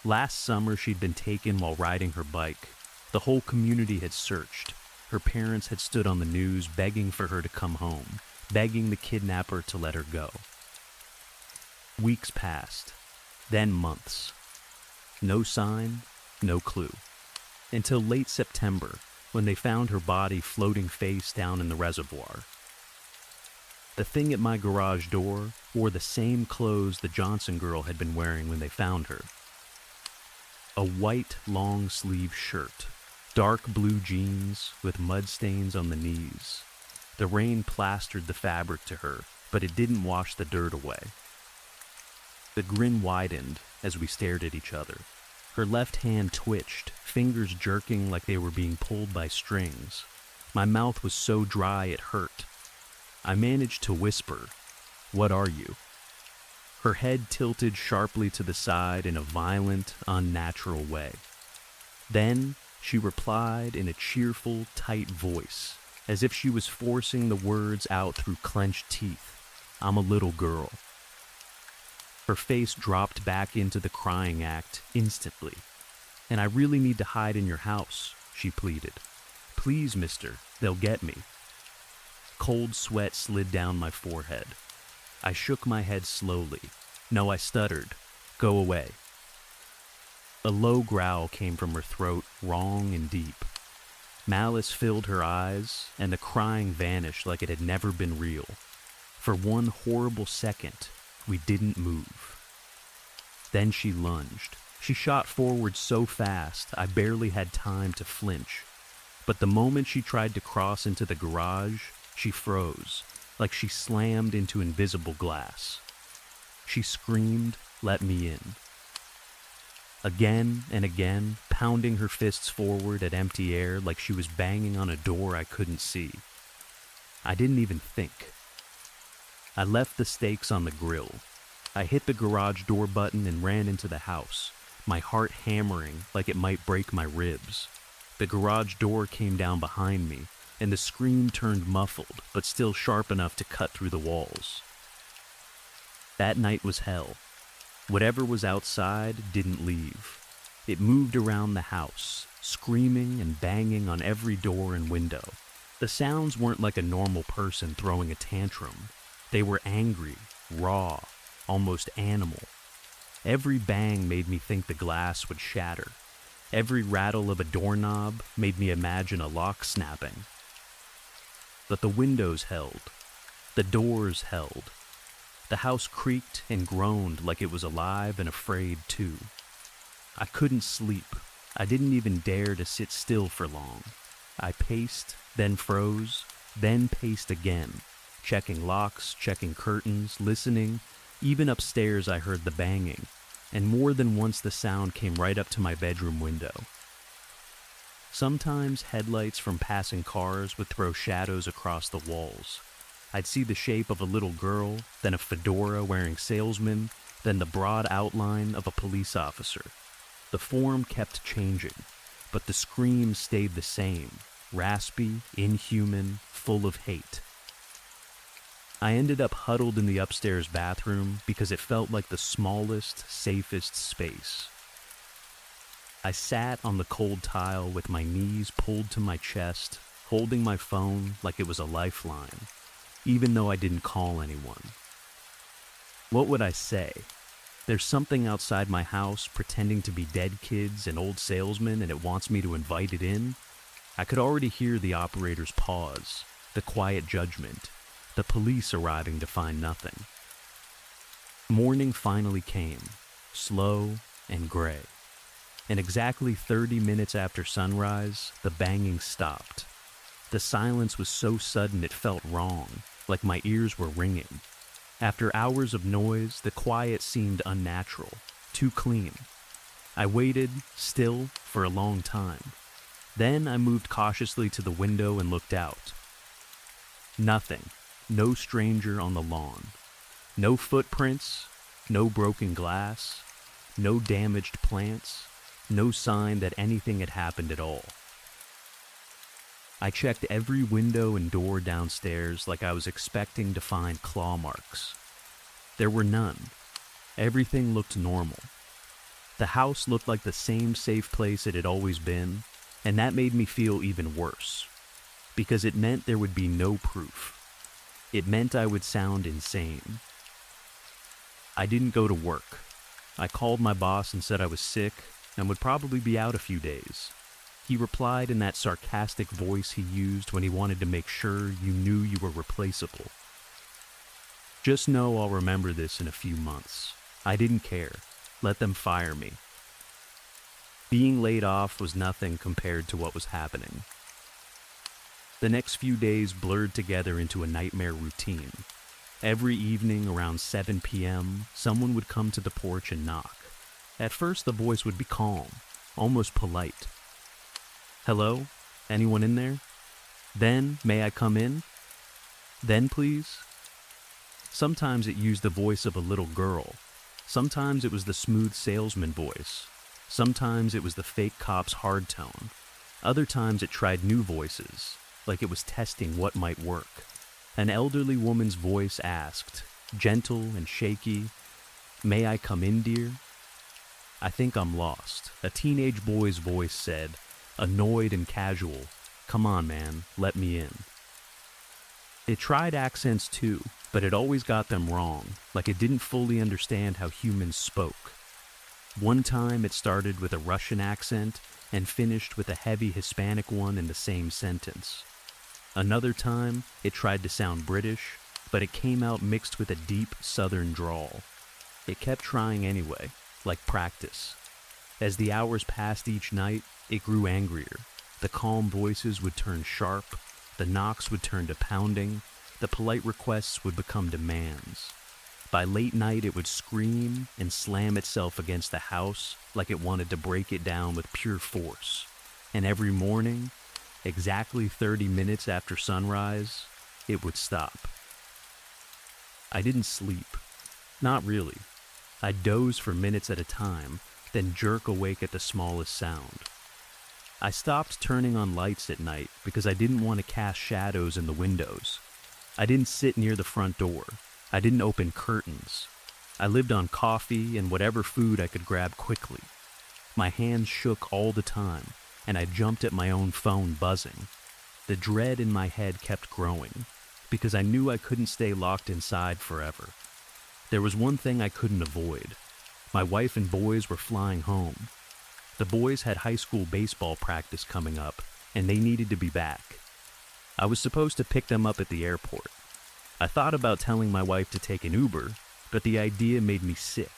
Last summer she'd been taken while riding her bike. The whole community had searched. Her parents had stood on the news begging for her to come home, begging the kidnapper to let her go. Weeks passed, then months. No sign, no clue. Until late September, when they found her body floating face down in the reservoir. The thing at my garage door wore the same clothes the Johnson girl had been wearing when they found her. A white long-sleeve shirt, dark blue jeans with mud stains on the knees. The rain plastered the fabric to her, but it didn't wash the dirt away. The grin widened as we stared at each other. Her left hand twitched, fingers jerking like they were being pulled by strings. My mouth was so dry it hurt. I managed to whisper, "What are you?" Her head tilted sharply to the side in a violent, unnatural way. Then she replied in a cheerful, tight voice, as if she was forcing the words out through clenched teeth. "I'm a little girl." Her face dropped back into the crying act instantly. "And I really need to hide in your house," she pleaded. "Please, mister, they'll get me." Cold sweat slid down my forehead. I shook my head slowly. No, I stuttered. "Go away." A low growl came from her throat, wrong and deep. Malice filled her eyes, and the crying vanished like it had never been real. For one horrible second, we didn't move. Then she lunged. She shot forward so fast, I barely had time to flinch. But the moment she tried to cross into the garage, she froze, like she slammed into invisible glass. She screamed, "Let me in." Again and again, pounding her fists forward at empty air like she was banging on a door I couldn't see. I didn't even think. I left the steaks on the grill. I hit the garage door button and ran into the house, my heart hammering like it might break my ribs. the garage door came down behind me, and the scream turned muffled, but still sharp enough to cut through the walls. That night was hell. Whatever was outside didn't leave. It moved around the house, screaming and banging on every door and window. The sounds weren't like a normal person throwing a tantrum. They were angry, raw, almost animal. Every bang made me think the glass would shatter. Every rattle of a doorknob made me imagine a lock snapping. But the windows held. The doors held. The house creaked and groaned like it was alive and afraid too. I couldn't sleep. I didn't even dare to sit still for long. I paced, then froze, then paced again, checking locks, checking curtains, listening. Even upstairs I heard the banging, and more than once the sound came right up to my bedroom window. Sometimes headlights from passing cars would throw shadows across the walls. I'd see the shape of a little girl, then a fedora wearing salesman, then the broad outline of a police officer. The form kept changing, but the scream stayed the same, raspy, inhuman, full of hate. I ended up huddled in the upstairs bathroom because it felt like the smallest, safest space. I sat on the cold tile with my knees pulled to my chest, holding my phone like it was a lifeline, even though I didn't call anyone. What would I say? There's something outside my house pretending to be dead kids and old salesmen, and it wants me to invite it in? I could already hear the operator's pause, the quiet judgment, the police arriving to find nothing. Morning finally came, slow and gray. And exactly 30 minutes after sunrise, the banging stopped. The silence was so sudden it felt wrong, like my ears were ringing. After hours of noise, the quiet seemed unnatural, too clean. I waited, still, for a long time. Then I moved cautiously to the window and looked out. Nothing. No stranger on the lawn. No footprints, no broken glass, no damaged plants, no sign that anything had happened at all. I checked every window and door downstairs like I was expecting to find claw marks. There were none. Everything looked normal. The house looked like the same safe place it had always been, and that made me feel even worse, because it meant there would be no proof. It meant I would sound insane. I didn't go to work. I called my boss and said I was sick and would probably be out a few days. He replied in that sarcastic voice he used when he wanted to make sure you knew you were replaceable. Just know I'll remember this in a few months. I didn't care. Let them fire me. Being laid off was nothing compared to what was happening. The next few days blurred together into a nightmare routine. Every evening around 7 p.m., someone would come to the porch and knock. At first, the voice would be calm, almost polite. "Hello? Anyone in there? Then, may I come in? Then, please?" Sometimes it used the voice of a little girl. Sometimes it was the smooth salesman voice. Sometimes it was the fake cop's hard tone. Other times it tried new voices, like it was testing what might work. An elderly woman's voice asked, gentle and shaky, "May I come in, dear?" "I think I'm lost." A teenage boy's voice said, annoyed and casual, "Come on, man, let me in." It tried accents too, but it always got them wrong, like it didn't fully understand how humans spoke. One time it started with a Russian accent and finished with a heavy Hispanic one in the same sentence. Another time, it tried to sound British, but it came out mixed with a deep southern drawl. It kept trying anyway, like practice. As the hours passed each night, it grew angrier. The calm voices would turn sharp, the knocks would turn to pounding, the polite requests would become demands. By late night, it would scream and slam itself against the house like it wanted to break it down with pure force. And every morning, exactly 30 minutes after sunrise, it would stop. I didn't sleep. Not really. I'd doze for minutes at a time, then jerk awake at the smallest sound. I stopped turning on lights at night because I didn't want to cast shadows in the windows. I didn't sit near the front door. I didn't open curtains. I lived on coffee and whatever food I could grab quickly. My hands shook all the time, and I jumped at my own phone buzzing. The dread in my head kept growing, because I knew I couldn't stay locked inside forever. There was one thing I couldn't avoid. My wife and boys were flying home. The boys had high school baseball practice coming up, and they needed to be back. I was supposed to pick them up at the airport. I thought about telling my wife to take an Uber, but the idea made me sick.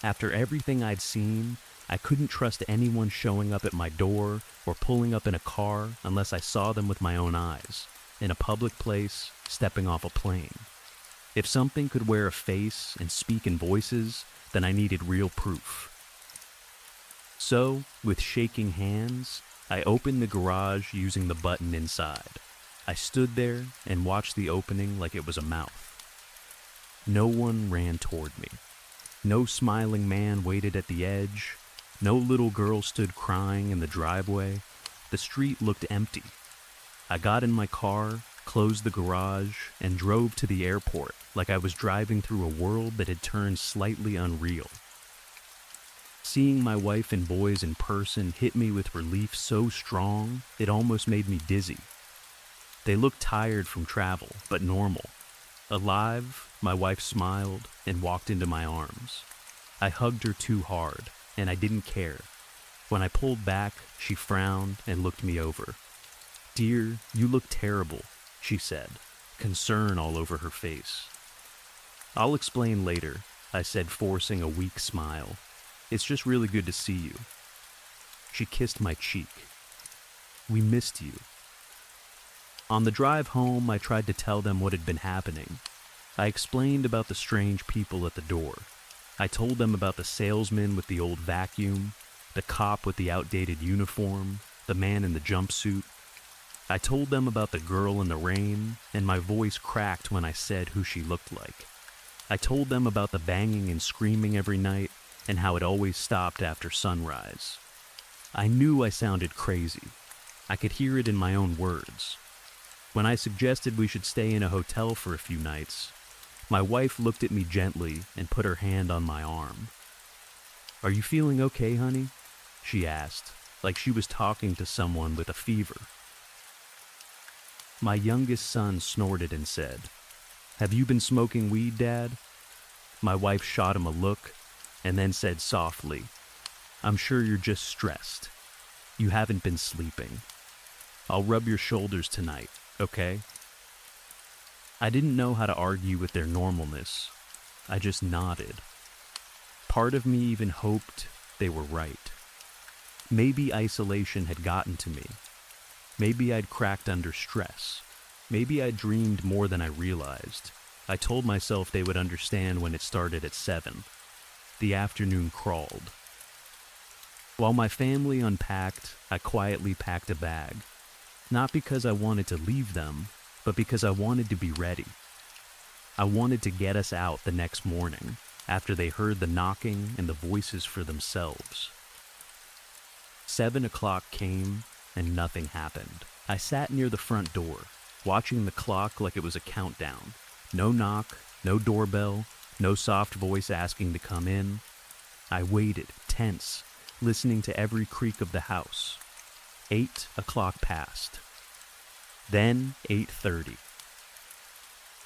After everything I'd seen, I couldn't trust anyone showing up at my door or pulling up in a car unless I saw them with my own eyes, in a public place, stepping off a plane. If something could wear a face and speak in voices, then I needed real proof. So, with shaking hands, I opened the garage using the button inside. I stood there and watched the opening like it was a mouth. No one ran toward me. No smiling man waited at the edge. No little girl stood crying in the driveway. The street looked empty. I got in my car, closed the garage, and drove to the airport like I was driving through a world that had turned slightly unreal. Seeing my wife and boys in person hit me with relief so strong, it almost made me dizzy. They looked tired from travel, but normal. Alive, my wife smiled and walked into my arms. I hugged her too hard, and I didn't care. When I pulled back, she frowned and looked me over. "Dear, you look terrible," she said, concern all over her face. "I'll explain later," I said, forcing a weak smile. "It's just really good to see you." She kissed my cheek. "We missed you." On the drive home, I tried to tell them what had been happening. I explained about the strange people at the door. I told them about the salesman with the old vacuum, the cop with the outdated uniform, the man in the jumpsuit. I told them about the girl in the rain, and my voice cracked when I said who she looked like. I told them about the banging and screaming every night, and how it always stopped after sunrise. I knew I sounded crazy. I could hear it in my own words. When I suggested we should stay in a hotel for a few nights, my wife looked at me gently and put her hand on my arm. "Are you feeling okay, honey?" she asked, like she was talking to someone with a fever. My youngest son snorted and said, "Have you been smoking weed, Dad?" My wife shot him a look and then said softly, "I'm sure you're just stressed. You haven't been sleeping. I'll rub your shoulders tonight, okay?" I didn't know how to argue with their normalness. I just nodded. Part of me even hoped they were right. Maybe isolation had gotten to me. Maybe I'd cracked under stress. Maybe I dreamed more than I realized. I told myself they would understand when it started at 7. The afternoon crawled. While my family unpacked, I quietly packed a bag. Not because I wanted to leave them, but because I wanted to be ready. I wanted to get us out the next morning, after they heard the knocking and the voices for themselves. 7 o'clock came, and nothing happened. I sat near the front door, watching the clock like it was a countdown. No knock, no doorbell, no soft voice asking to come in. I waited, tense, listening to every creak of the house. 8 o'clock passed. Then 8:30.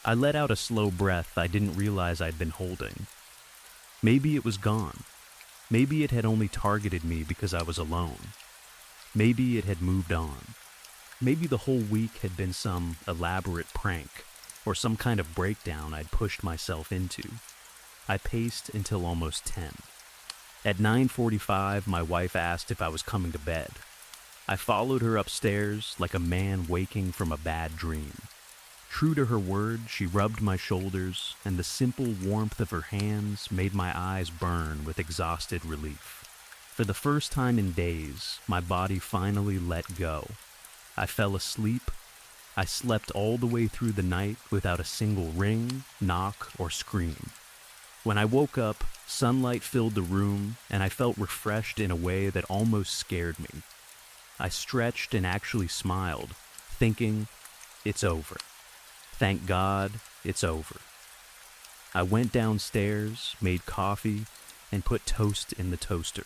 I let out a slow breath I didn't realize I'd been holding. Maybe it was gone. Maybe it had only targeted me because I was alone. Maybe it had moved on. Maybe the whole week had been some elaborate prank, or some kind of breakdown I'd pushed myself into. I paced until almost 10. At 9:45, my wife asked if I was coming to bed. I followed her upstairs like a man waking from a bad dream. True to her word, she rubbed my shoulders, and the simple warmth of her hands made my eyes burn with exhausted relief. For the first time in days, my body finally let go. I fell asleep. I slept all the way through the night without a single ring, knock, or scream. When I woke up, sunlight filled the room, and I felt refreshed in a way that almost scared me. I stretched and actually smiled, thinking, it's over. Thank God, it's over. I went downstairs, made coffee, and put toast in the toaster.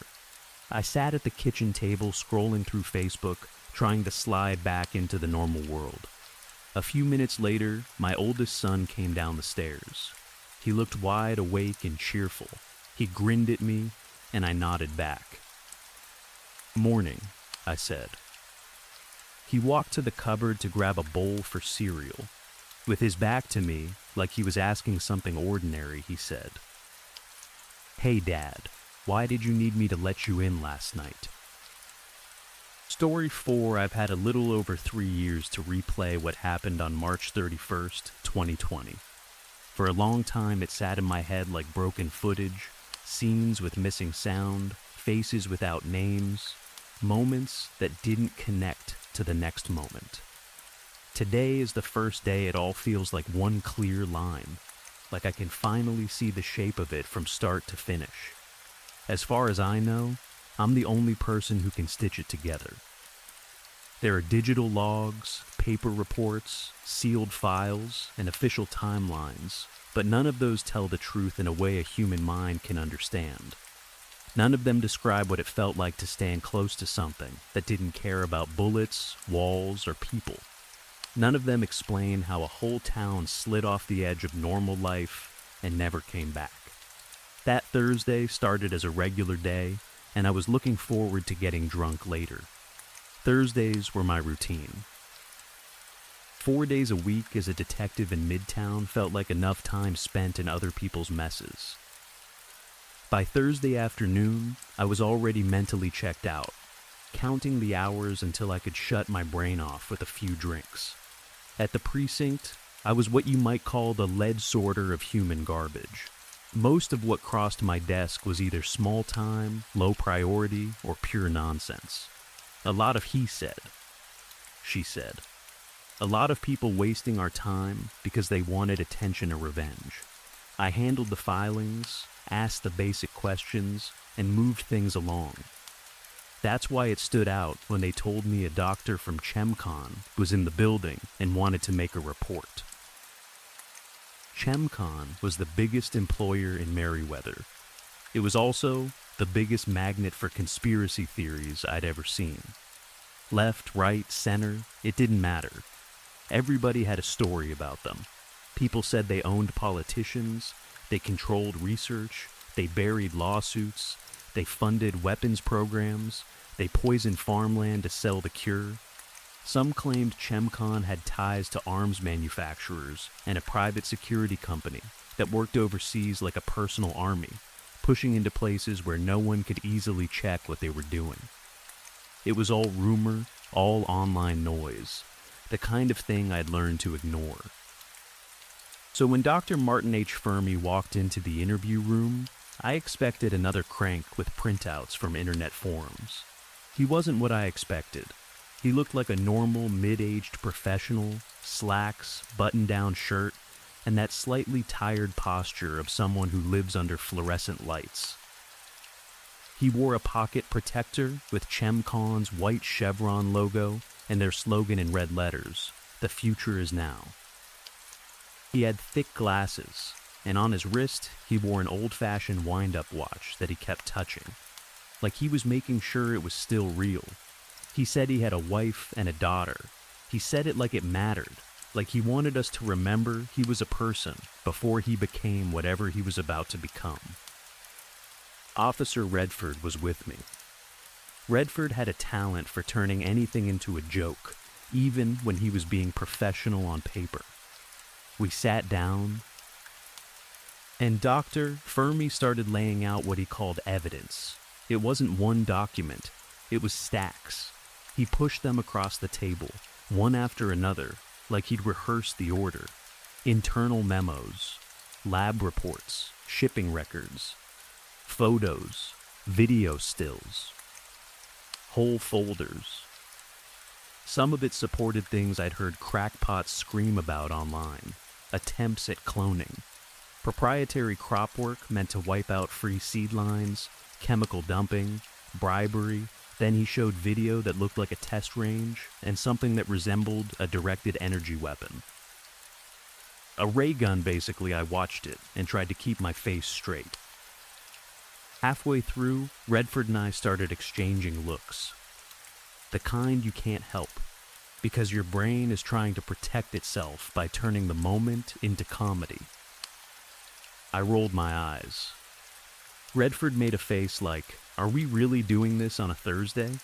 I sat at the kitchen table scrolling through Facebook, trying to slide back into the normal world. A few minutes later, my oldest son came down the stairs. He looked wide awake and cheerful. He grinned at me, and I nodded back. "Morning," I said. He walked to the cupboard to grab a bowl for cereal. With his back to me, like he was asking something ordinary, he said, "Hey, Dad, why did you need me to let you in last night?" Story 4, I've had a little over 3 years to replay what happened on March 31st, 2020. For a long time, it sat in my head like broken footage, scenes with missing sound, faces without names, moments that didn't connect to the next moment. Today is the first day it all feels like one clear line, like I can finally see the shape of it from start to finish. As far as I know, I'm the only person who can stitch it together. There are digital logs, paper reports, sealed files, and official timelines, but none of those tell the truth in a way a human mind can understand. None of them describe what it felt like to stand close to something that didn't care about bullets, walls, or people. None of them explain how a whole town slid off the edge of normal life and never came back. That Thursday started as a regular day, and I was looking forward to getting drunk later. Thursdays were my routine. 4 days a week as a detective in Midtown felt like enough time spent in other people's messes. By Thursday afternoon, I was already mentally checked out, counting the hours until I could shut my brain off with a few drinks. At the precinct, I was what you might call the lead sorter of human garbage. Most of what crossed my desk was either small time, low priority, or pure nonsense. A lot of he said, she said. A lot of people wasting our time because they wanted attention or revenge. I handled the filings, asked the basic questions, and moved things along. That's why it stood out when they told me a doctor from ChemCon was in the building and wanted to make a report. ChemCon was the biggest employer in Merriweather. It was also the biggest magnet for conspiracy theories I'd ever seen. Left, right, center, it didn't matter. Everybody had a story about them. People said they owned politicians, they controlled research, they buried lawsuits, they funded weapons programs, they poisoned farmland to sell the cure. Some claimed ChemCon had ties to arms manufacturers and a private security company that worked overseas like a personal army, pushing into places where no one could easily check what they were doing. It was all rumor, all online noise, the kind of thing I'd learned to ignore. So when Dr. Martin H. Fermi walked into the interview room, I expected another crank with printouts from internet forums. He wasn't what I expected. He looked like a normal, mid-aged professional, slacks, button-down shirt, and that slightly tired posture of someone who lives under fluorescent lights. He wore a pocket protector with ChemCon's white chevron logo and their slogan in red letters, "The future is now." He had thick glasses, and on his wrist he wore an old-fashioned wind-up watch that he kept touching, like he was making sure it was still real. He said he had a wife and a daughter. He said it like it mattered, like he wanted us to remember he was a person before he became whatever he was about to become. Officer Redford was with me. Redford had a talent for turning anything into a joke, even when he was being professional on paper. We sat down, and Dr. Fermi started laying out what he called evidence. It wasn't one document, it was stacks. He pushed them across the table, one after another, like he'd rehearsed the order. Internal memos, lab reports, shipping records, photos, video stills, whole folders. Some of it supported things I'd heard crackpots scream about online, attempts at cloning, proprietary crop work meant to wipe out free seed lines, chemical dumping, bribery, Then he showed video that looked like a test range and something that resembled a directed energy weapon. A ray gun, basically. I watched it and tried to keep my face straight. Halfway through, Redford and I started exchanging looks. The kind you can't help, because your brain is trying to protect itself by turning the moment into comedy. I rolled my eyes. Redford made a face like, "Are we really doing this on a Thursday?"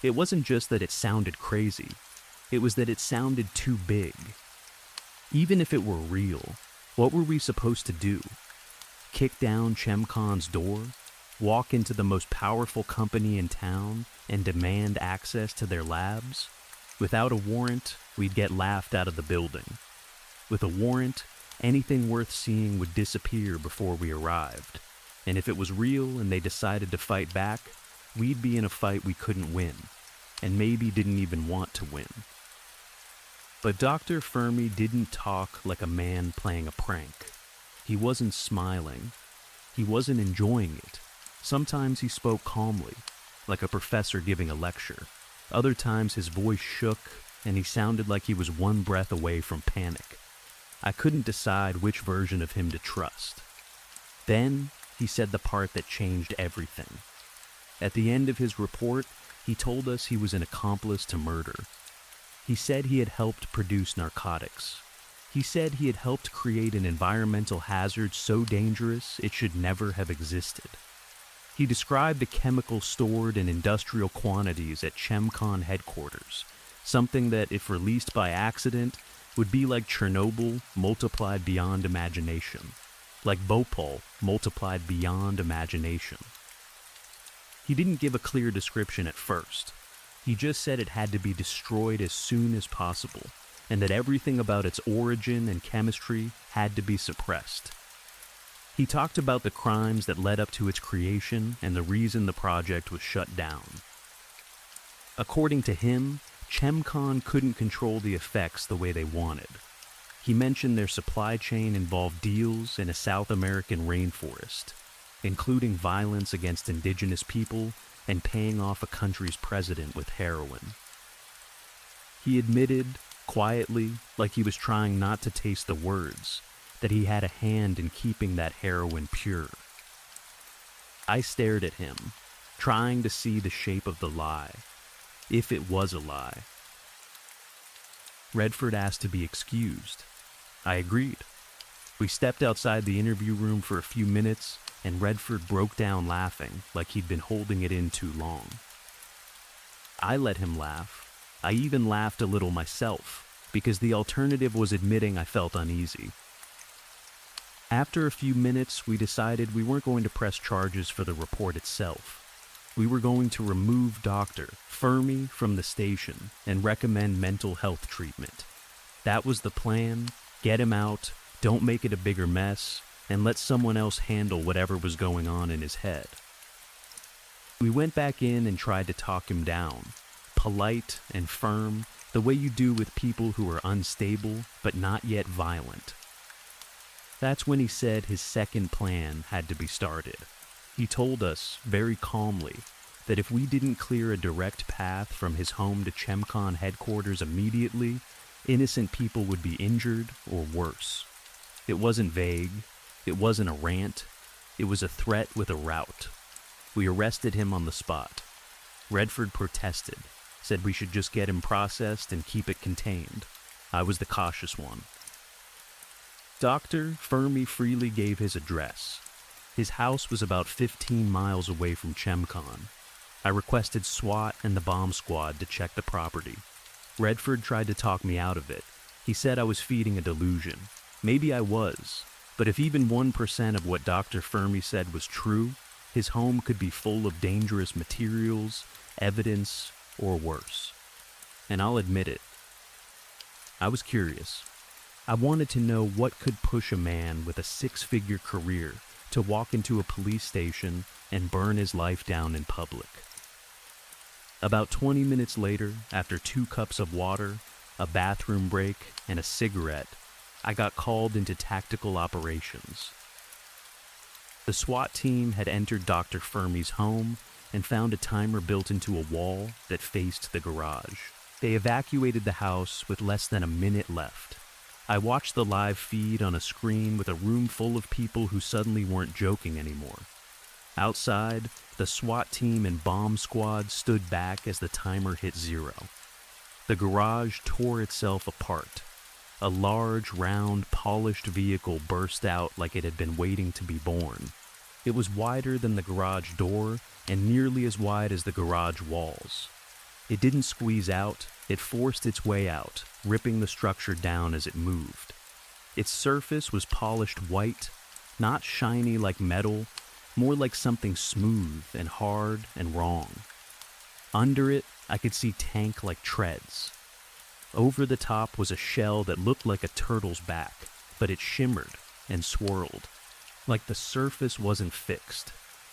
It wasn't just that it sounded crazy, it was that it sounded too big. Even if it were real, what were we supposed to do? Kick down ChemCon's door? Walk into the most powerful company in town and demand access to their labs? Without a warrant, we'd get laughed out of the building. With a warrant, anything worth seeing would disappear before we arrived. And if it was real and they decided to fight back, we'd be in a fight we couldn't win, and maybe didn't even want to win. But Dr. Fermi didn't talk like a man playing a prank. He wasn't smiling. He wasn't enjoying it. Sometimes he spoke calmly, like a professor giving a lecture. Other times his voice shook, and he sounded like he was one breath away from panic. I couldn't decide which version of him to trust. Then he said the part that changed everything. At the end of his report, he told us he was an accomplice to murder. He said he had helped produce narcotics. He said he had helped create an environmental hazard so dangerous it should never have existed. He described a chemical stored in industrial quantities at ChemCon headquarters, something that, if released by accident, would be like Chernobyl multiplied beyond imagination, like Bhopal multiplied beyond imagination. He didn't give a clear description at first. He just said it had to be destroyed as soon as possible, and that everything about its origin and chemistry had to be suppressed. He talked about the crimes that led up to its creation and the reason the project was shut down. According to him, ChemCon couldn't control the effects the way they wanted. He mentioned their supply chain involved deals in a South American rainforest, including violence against indigenous people and paying off a country's president with heroin. He admitted, quietly, like he was trying not to taste the words, that he had a hand in keeping that heroin pure. I stared at him, trying to see the shape of the lie, if it was a lie. Redford asked to be excused. I agreed. We stepped outside the interview room for a few minutes, and Redford broke down laughing like he'd been holding it in too long. I let him laugh. I even laughed a little myself, because the alternative was admitting I felt uneasy. After a few minutes, we decided we weren't going to press charges for the report itself. We were going to remove Dr. Fermi from the station and recommend mental health treatment. That was the plan. Get him out, don't make it a bigger mess, and let someone else handle whatever was going on in his head. We went back in and tried to talk him down, polite and firm, the way you do with people who are unstable but not yet violent. That's when he said his second plan had to be started. He told us, very calmly, that if we didn't clear a direct path from his home to ChemCon headquarters immediately, innocent people would be injured or worse. It wasn't vague. It wasn't a rant. It was a threat with a route. We arrested him on the spot. Redford protested, said we should just get him processed and keep it contained. I was the cautious one. Dr. Fermi freely gave his address. His house was about 15 miles away from ChemCon. I requested SWAT and the bomb squad to check the property. Redford tried to talk me out of it. He said I was feeding a delusion. Maybe I was, but if even 1% of what Dr. Fermi said was true, his home could be full of dangerous materials, evidence, or worse. And I'll admit it. I was curious. I wanted to know what could push a man with a 6-figure career to walk into a police station and burn his life down in public. About 20 minutes later, after 2 cups of water, a bathroom break, and a cigarette, I got called into tactical operations. The SWAT team had entered Dr. Fermi's home and found a timer built into a wall that faced the garage. They evacuated the house with less than a minute left. I watched the live feed on a screen with a room full of people who suddenly weren't joking anymore. Outside, the SWAT team and bomb squad stood back as the timer hit 0. The garage tore itself apart. A large, round, polished vehicle burst out like it had been waiting to be born. It was wider than the garage door and nearly as wide as the garage walls. It didn't squeeze out, it forced its way out, ripping the structure down as it moved. Its surface was polished white, not shiny like metal, more like something smooth and hard and wrong. Under it, I could see tank-like treads. Over the top was a shell that looked like a turtle's back, but it shimmered and swirled, like the surface wasn't fixed,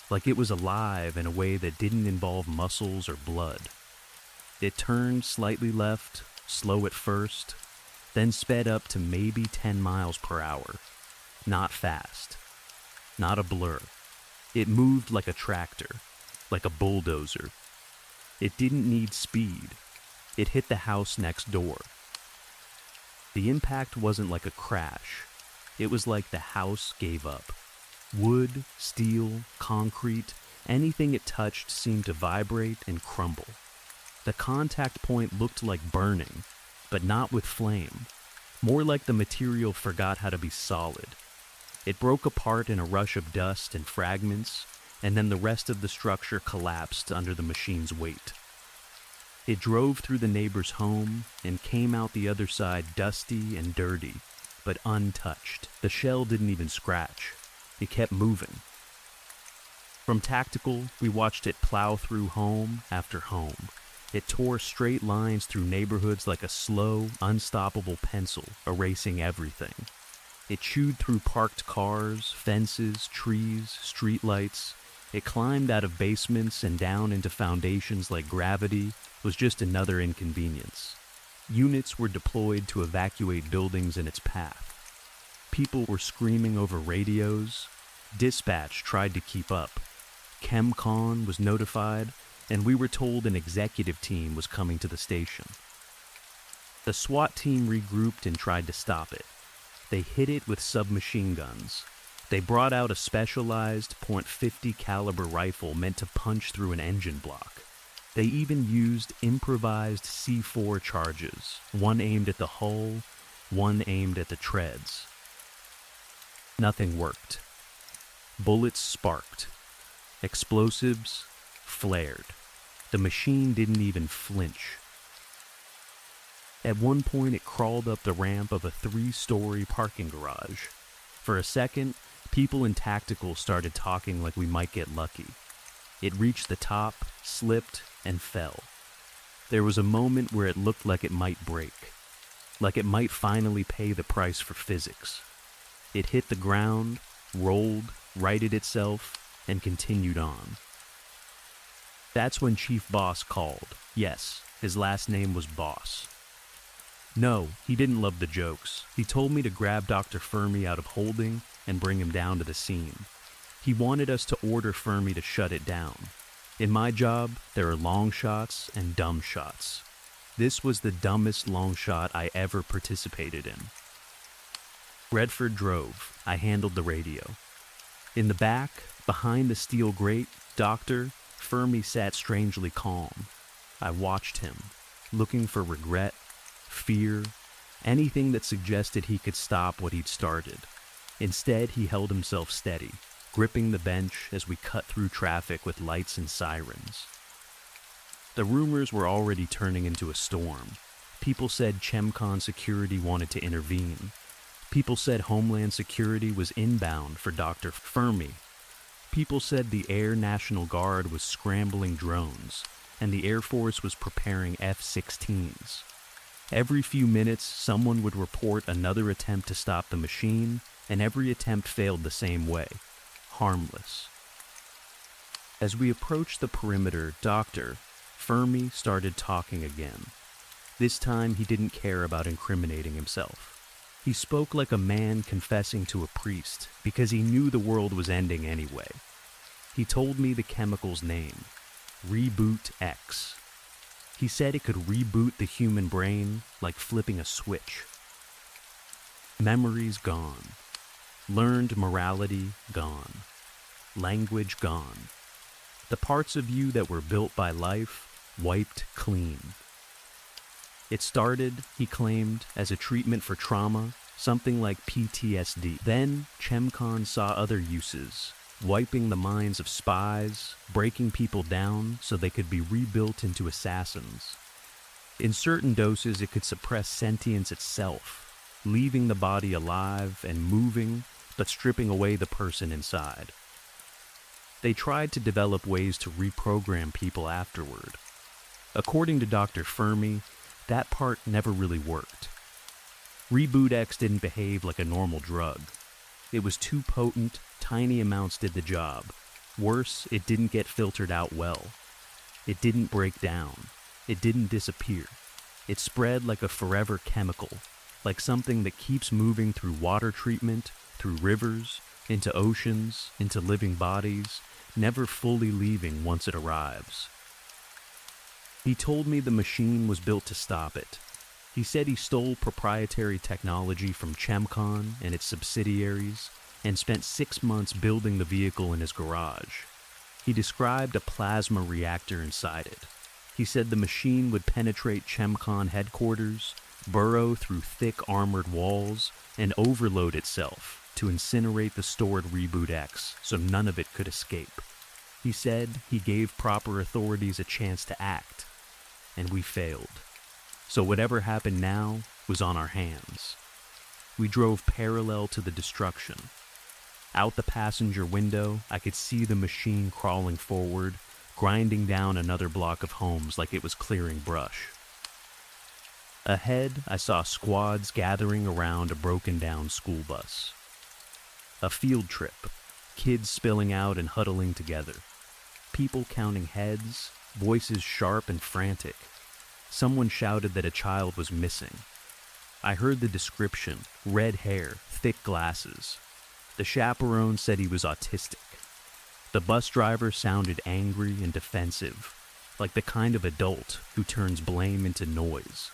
like it was alive in a way that didn't involve muscles or blood. It turned slightly left, slow at first, then sped up to maybe 10 miles per hour. Not fast. Not a blur. It moved like a tractor, like a bulldozer. It didn't need speed. It hit the house next door. The impact wasn't like a crash. It was like the house gave up. Wood, steel, concrete, anything it touched seemed to vibrate and crumble. The contact point looked like burning, but not with flame. More like the material forgot how to be solid. It broke apart in a rush of dust and fragments, and then the rest of the structure collapsed under the machine's weight. It drove through the neighbor's home and came out the other side dusty and dirty, but untouched. The shell didn't even scratch. It kept moving. From tactical, we watched it plow through home after home. It tore straight lines through neighborhoods like a slow, unstoppable pencil, erasing everything. It chewed through parked cars, fences, trees, streetlights. It climbed out of basements and down into foundations like gravity was just another inconvenience. Units were deployed to evacuate buildings in its path. People were screaming over radios. Dispatch tried to keep up. ChemCon was notified, and we were told an executive team was coming to the station. The SWAT team regrouped and tried to stop it. They hit it with submachine guns. They brought out a specialized .50 caliber rifle meant to punch through an engine block. They even used improvised C4 charges, one aimed at the hull, one aimed at the treads. Nothing worked. Bullets sparked. Explosives flared. The machine didn't even flinch. At one point, it crawled up the ramp of a 3-story parking garage. For a second, people in tactical started talking like we might get lucky. It reached the top, slipped, and fell. There was a moment where it looked like it might break, like it might finally pay the price for physics. It hit the ground, rolled, righted itself, and continued on. That's when Chief Boss called. Yes, his last name was Boss. No, he didn't love the jokes. He told me to grab Dr. Fermi out of holding and bring him down to the scene. He wanted us to order Fermi to shut it down. In my job, there are long shots and dumb shots. This was the dumbest long shot I ever participated in. Redford drove. I handled the radio. In the back, behind the steel grate, Dr. Fermi sat strangely calm. I watched him, looking for regret, fear, anything that suggested he could stop what he'd started. Instead, he held himself steady, gripping the bench as we cut through traffic with lights and sirens. The rumors were already turning into a storm. People said ChemCon security wanted to intervene. People said Homeland Security was inbound for Dr. Fermi. People said the Air National Guard was scrambling drones, and the Air Force was preparing F-16s. Every few minutes, someone would report another attempt to stop the machine, and every attempt failed the same way. Harmless. As we approached the perimeter, Dr. Fermi started talking again. This time, he didn't care about incriminating himself. He spoke like a man confessing to a priest because he knew the world was ending anyway. He told me the chemical's name, Reboot X. He said it could reboot the human brain like flipping a switch. Memories gone. Learned morality gone. Language gone. The parts of you that were built by life wiped clean. It started, he claimed, as a treatment for trauma, something like PTSD. Then, ChemCon saw other uses, wiping the minds of spies, breaking people down so they could be rebuilt into assassins. In certain doses, it could suppress sentience itself, leaving the body alive and moving, but stripping away the person inside. They tried to develop ways to reprogram people afterward. According to Dr. Fermi, that part never really worked. Reboot X didn't behave like a normal drug. It was too potent, tiny amounts did the job. Worse, it didn't get filtered out well. It didn't break down. It didn't disappear. It spread like a forever chemical, like something that keeps moving through water treatment, through rivers, into oceans, into living bodies, never fully leaving once it arrives. He told me the machine was built to stop it. He said he stole proprietary technology from ChemCon and its subsidiaries and spent 6 months building the vehicle in his garage. He described a plasma reactor inside it. He said the machine would penetrate ChemCon headquarters, burrow through thick armored walls, and overload itself to incinerate the stored Reboot X so none of it could escape. He said he gave proper authorities a chance to act, and we failed. So whatever happened now was on our hands. We drove parallel to the destruction. Out the passenger window, I could see the machine crawling forward, grinding down another block of homes like it was clearing brush. Ahead, I saw squads gathering around a broken-down school bus. A field trip, kids spilling out and huddling together. People counting heads, voices sharp and frantic. Someone shouted that a child was missing. I heard the description: red hair, thick glasses. The chaperone said he was autistic. The bus driver sounded angry and defensive, like the kind of adult who turns blame into noise.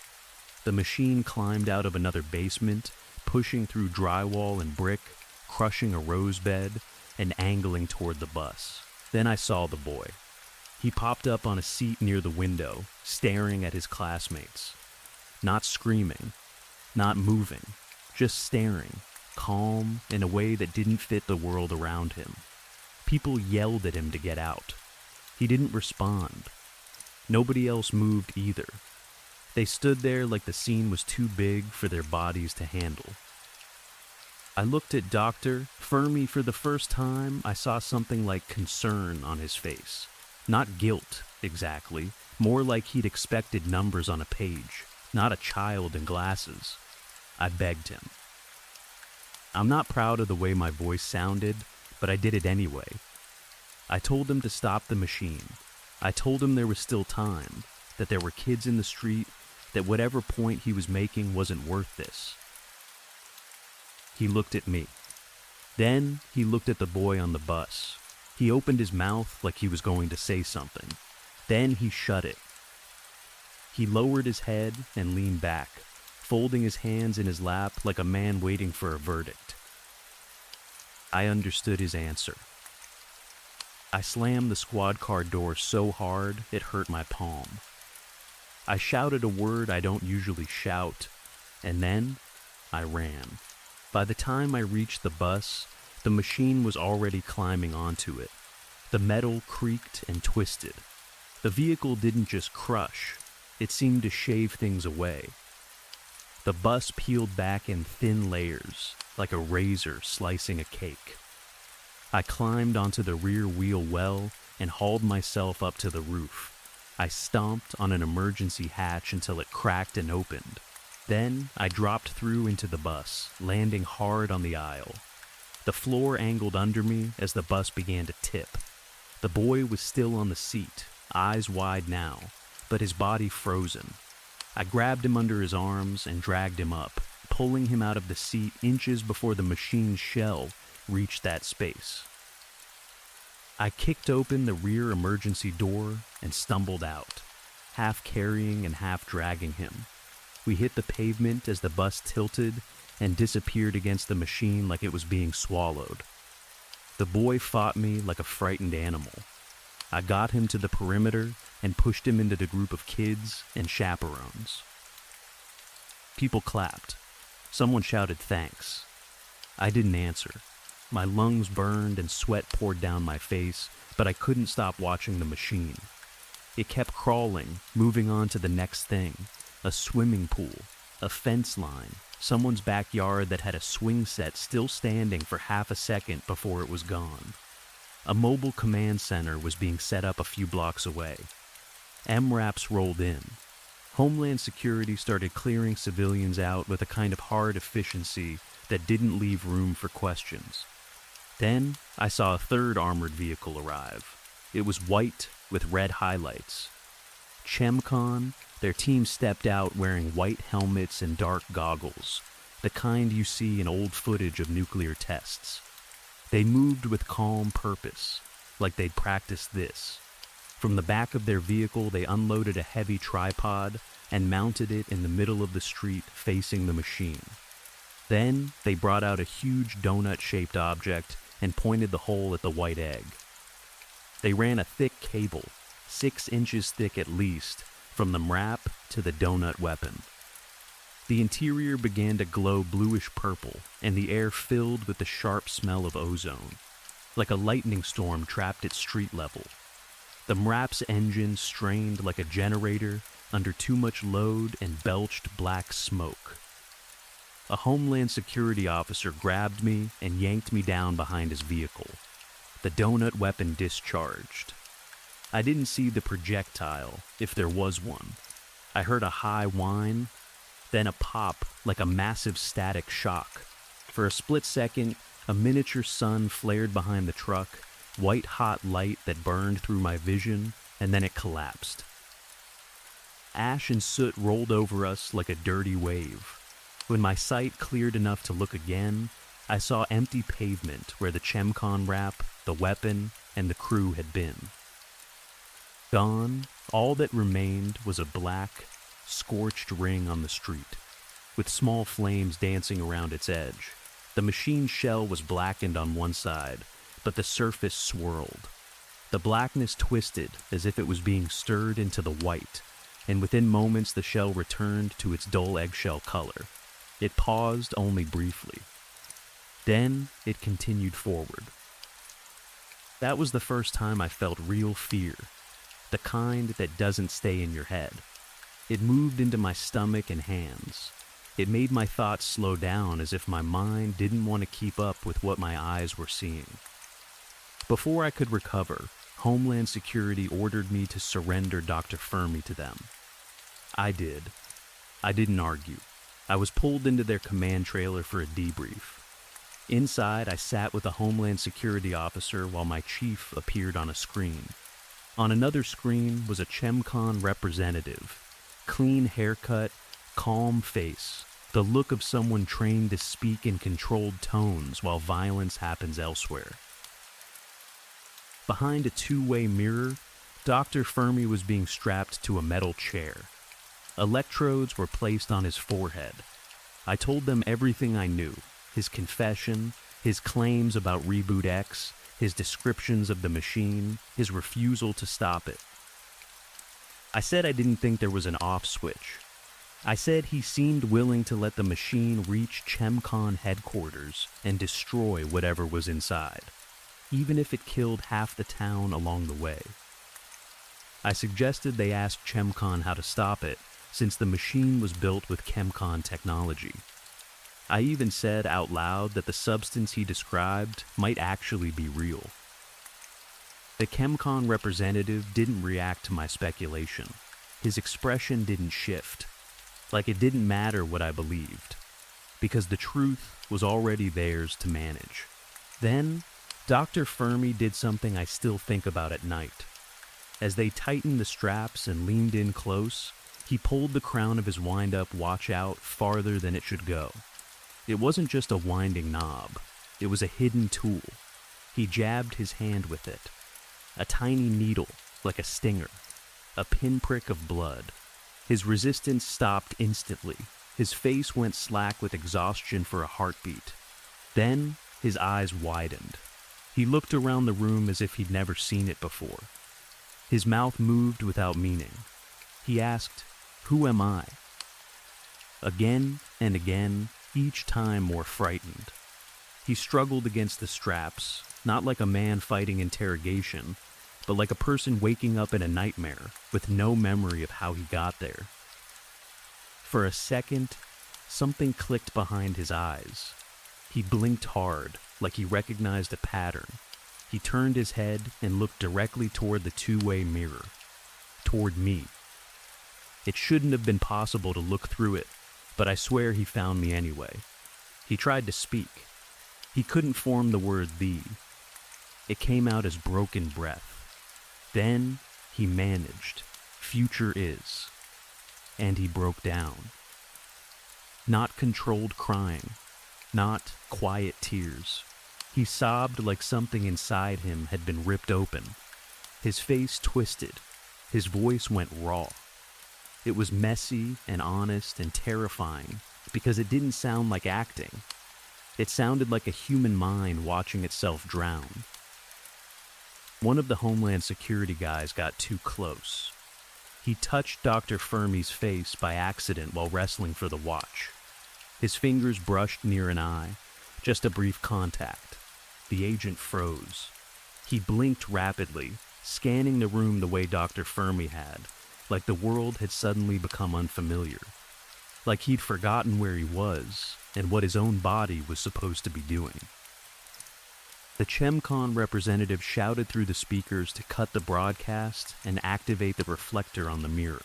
The machine climbed out of another basement, pushing through drywall and brick, crushing a rose bed, and angling toward the bus. Then I saw the boy. He popped up on a seat near the window, staring at his classmates. Not screaming, not moving, just staring, calm in a way that didn't fit the world around him. People yelled at him to get out. He didn't respond. Nobody else moved either. They stood there like the scene was too big for their bodies to handle. I looked at Dr. Fermi for the first time. I saw something like concern on his face. Not guilt, exactly. More like he'd expected numbers on a page, not a child in glasses. I begged him. I'm not proud of the way my voice sounded, but I did it anyway. I told him to stop the machine. I told him there was still time, that there were kids in the street, that whatever point he was making wasn't worth this. He looked at me. Then he looked at the boy on the bus. He opened his mouth like he was going to say something. Then he shut it. He lowered his head and leaned back, folding his hands in his lap like a man waiting for a verdict. I understood his answer. I slammed the squad car door so hard it hurt my palm. I shouted a word I don't usually shout, and then I ran. By the time I reached the bus, the machine was already climbing onto it. The metal creaked and twisted. The vehicle didn't just crush, it seemed to shave things away. The bus peeled back in thin layers, like a razor slicing a cake. I climbed onto the rear wheel well and hauled myself up to the roof. I stomped on an emergency hatch until it cracked and opened. Then I dropped through into the bus, landing hard on the aisle. The floor angled under me as the bus began to tip. The boy was still on the seat, eyes wide now, but his body frozen. I grabbed him under his arms and dragged him up, pulling him out of the seat inches before the machine's shell reached that space. I kicked open the rear emergency door and stumbled out, half carrying and half dragging him. We hit the pavement as the bus tilted and disappeared against the machine like it was being swallowed. The boy fought me like a frightened animal. I got him to the perimeter and pushed him into the group of kids and chaperones. People clapped. Someone shouted thanks. I didn't answer. My lungs burned and sweat poured down my face, but I couldn't stop watching the machine. It kept crawling, moving on to the next thing. A swimming pool, a fence line, someone's backyard that had a swing set still standing for half a second before it was gone. A mobile command center was being set up a few blocks away. MRAPs rolled in. Homeland Security started clearing civilians out with a kind of hard efficiency that didn't leave room for questions. Then I saw a third armored vehicle arrive. It was white with red highlights. ChemCon, their team stepped out wearing white helmets and dark goggles, the kind you see in old footage of nuclear tests. They moved with calm purpose, like they'd practiced this. From the back of their vehicle, they unloaded a heavy tripod and mounted it in the middle of the street facing the machine. Then they brought out a huge donut-shaped object and pointed the hole at the white egg. They ran a thick cable, 6 inches thick at least, from the MRAP to the donut weapon. The interior began to glow bluish purple, and the air filled with the sharp smell of ozone, like a lightning storm trapped at street level. The MRAP's engine strained like a generator under too much load and belched black smoke. A Homeland Security officer grabbed me and yanked me down behind his vehicle. The donut weapon discharged. I didn't see the projectile, if there was one. I heard a high whine, then a pop like a massive static shock. For a split second, a miniature sun flared behind the truck, white-hot light that burned through my vision, and then it collapsed. Ash and soot rolled over us like a dirty wave. When my sight cleared enough to look again, I saw empty pavement where the ChemCon wrap, the weapon, and the crew had been. Gone, all that remained was a black, scorched ring on the street, with small flames dancing around its edge. The machine's shell was blackened on one side, but the surface swirled. The blackness twisted as if it was being stirred into the white, and within moments the shell returned to its dull eggshell color. It paused only briefly. Then it continued forward. That was the first time I felt real fear, the kind that doesn't stay in your head. It moved into my stomach and hands. It made my thoughts slow down as if my mind didn't want to keep up with what my eyes were seeing. Before I could recover, Homeland Security ordered me to surrender Dr. Fermi to them. I did. I didn't argue. I was pulled into their command trailer for a debrief. Inside, I sat with a Homeland Security officer while my chief appeared on a screen. On another screen was a ChemCon representative. Clean haircut, calm face, the look of someone trained to speak in controlled tones while violence happens elsewhere. Behind a two-way mirror, Dr. Fermi was being strapped to a metal chair. Electrodes were placed on his forehead. I told them everything I knew, his confession, his claims about Reboot X, his descriptions of the machine, his refusal to stop it. I said I didn't think there was an off switch. I said he seemed willing to let the machine reach ChemCon headquarters and destroy whatever was inside, even if it killed half the town along the way. I suggested they ask ChemCon how to stop it, since the machine was built with ChemCon technology. I even said out loud that the substance he described might actually be real. The ChemCon representative didn't react to my speculation. His expression didn't shift, like it didn't matter what I believed, because the truth was already theirs to manage. Then, Dr. Fermi did something I still think about at night. As they tightened the straps and leaned in close, he pulled the crown of his wind-up watch out farther than it should go. It wasn't just a winding knob. It was a hidden tool. He jabbed his hand with it, a tiny needle, like a stinger, a pinprick of blood. His resistance stopped instantly. His face went slack with exhaustion for a heartbeat. Then, his eyes widened. He looked around the room as if he'd never seen it before. His mouth moved without meaning. He asked, "Who am I?" Again and again, each time more frightened. He struggled against the straps, not like a man fighting interrogation, but like a person waking up in a nightmare with no memory of how he got there. For a second, something clicked behind his eyes. He blinked hard, like he recognized a pattern. He turned his head and looked directly toward the two-way mirror, toward me. It shouldn't have been possible to look through it, but I swear he found me anyway. He tried to speak. He couldn't form the word "thee." It came out as broken breath. Then he managed. "Future is." And he broke down. Not controlled crying, not quiet tears. He sobbed like something inside him had been ripped open. His face twisted. His voice went raw. It was messy and honest and terrifying because it didn't sound like acting. It sounded like a human mind watching itself drown. One of the Homeland Security guys got too close. He touched Dr. Fermi's face by accident while wrestling for the watch. His fingers brushed near an eye, just a brief contact. The agent froze. He blinked rapidly, scanning the room the way Dr. Fermi had, like the world had suddenly become unfamiliar. Like he'd forgotten where he was and what his own body was supposed to be doing. The ChemCon representative shouted through the speakers to cut the broadcast and activate the reflector on the mirror.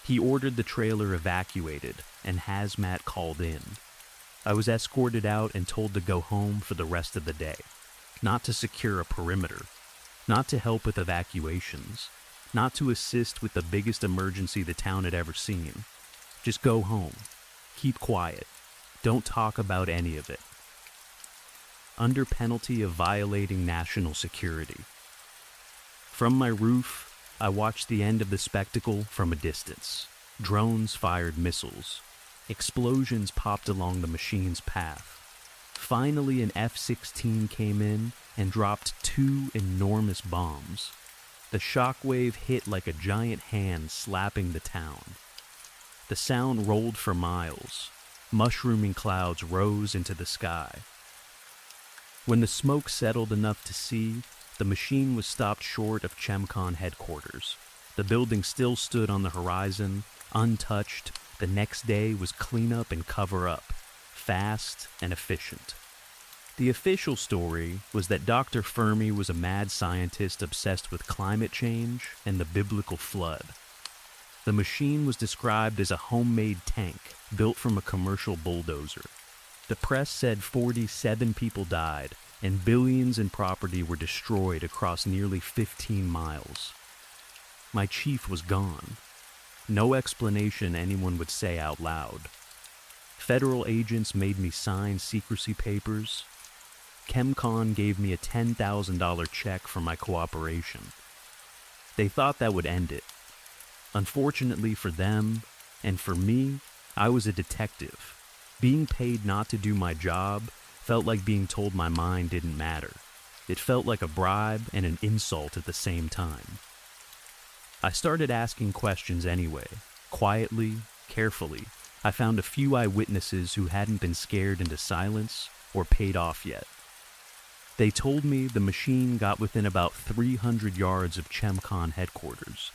He ordered the trailer evacuated, and hazmat called in. I was escorted out and told to go home for the rest of the day, not to secure a perimeter, not to help with evacuations, not to assist with the biggest emergency the town had ever seen. Just go home. Keep quiet. Don't talk about any of it. Under penalty of violating national security. From my roof, I watched the end of the spectacle from a distance. Drones fired missiles. Explosions popped along the machine's path. Finally, an F-16 came in and dropped 2 enormous bombs. The shockwave hit like a giant hand slapping the town. The sound rolled for miles. Mushrooming clouds rose into the sky. When the smoke settled enough to see, the machine was stopped short of ChemCon headquarters. The building still stood on the horizon, untouched. The next day was clean up and cover up, fast and efficient. The official story was that Dr. Fermi was a mad scientist obsessed with climate change and the biblical flood. The machine was described as a homemade tank built from a commercial bulldozer. The press said 47 people died and billions in property were destroyed across nearly 15 miles. My chief was gone. No explanation anyone would say out loud. Federal agents made me sign secrecy papers. ChemCon gave me a $10,000 check for my cooperation. They thought that would end it. Unfortunately for them, and for me, I was a detective. Being paid not to do my job felt like being told my mind didn't matter. It felt like a bribe and an insult at the same time. I started asking questions anyway, quietly, carefully. I found a few eyewitnesses who hadn't been scared into silence or paid off yet. They told me the machine got within about 300 yards of ChemCon headquarters.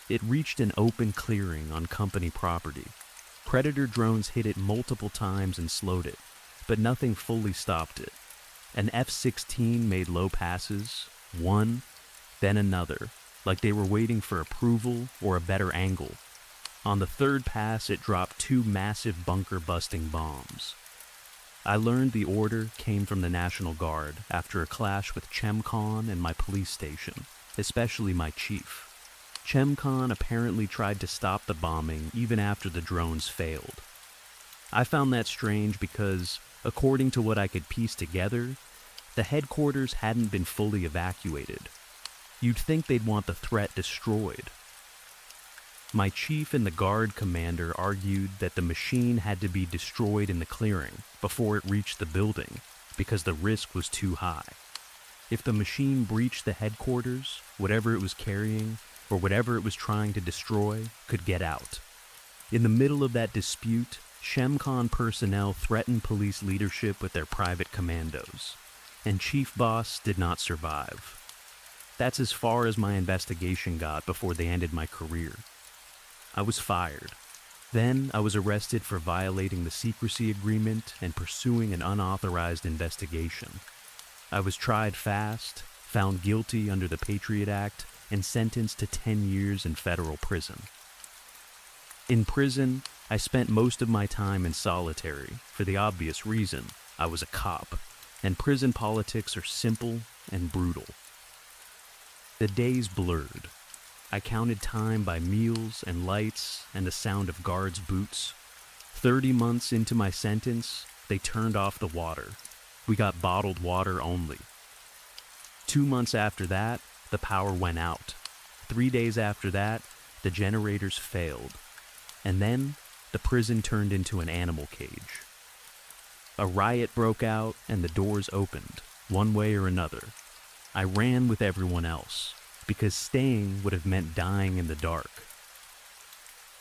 It reached an open clearing on company property. Predator drones hit it multiple times and slowed it, but nothing fully stopped it. An F-16 made low passes, one, then another, like they were waiting for approval or a better angle. On the third pass, it dropped 2 massive bunker-busting bombs. I learned the order came from the National Guard after a clash with ChemCon and my police station, especially my chief. ChemCon apparently tried to stop the bombing even after the drones failed. I found that strange because, according to what I could piece together, the headquarters hadn't been fully evacuated. You'd think they'd want the threat destroyed. My chief and the guard commander argued that the machine had to be destroyed in the clearing before it reached the building because the risk was too high. If the machine breached the headquarters, whatever it was carrying or whatever it was trying to destroy could get out. In the middle of that dispute, Shemcon personnel threatened police leadership with their private commandos, and Chief Boss did not survive. That's as far as my investigation got before they ended my career. I was fired. Then I was arrested for violating the secrecy agreement and pursuing an unauthorized investigation. I was tried fast, found guilty under the Patriot Act, and sentenced to 10 years in federal prison. In prison, I spent most of my time in solitary for the obvious reason I was a cop, and prison politics are simple and brutal. The days blurred. I counted time by meals and lights and the sound of guards' boots. 30 months into my sentence, they turned off the water. We got bottled water only. 2 months after that, the power went out. 3 days after that, the generators failed. And then, the prison turned into an animal cage. A riot broke out and the doors opened, one way or another. I ran with everyone else, because staying would have meant dying in the dark.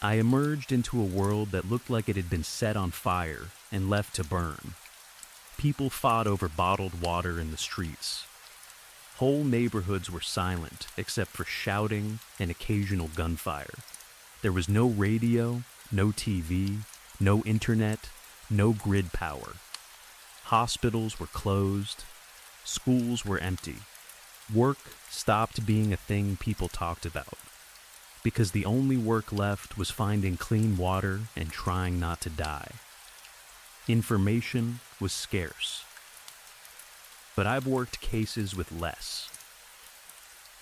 I emerged into a world that looked like it had been set on fire and left to burn. People fought over bottled water in the streets. Whole neighborhoods were silent except for shouting and occasional gunfire. There was no radio, no TV, no internet, no grid power. Hospitals were closed. Schools were empty. Work stopped being a thing people talked about, because the only work left was finding clean water and trying not to die. Information was scarce. But I've worked cases with less.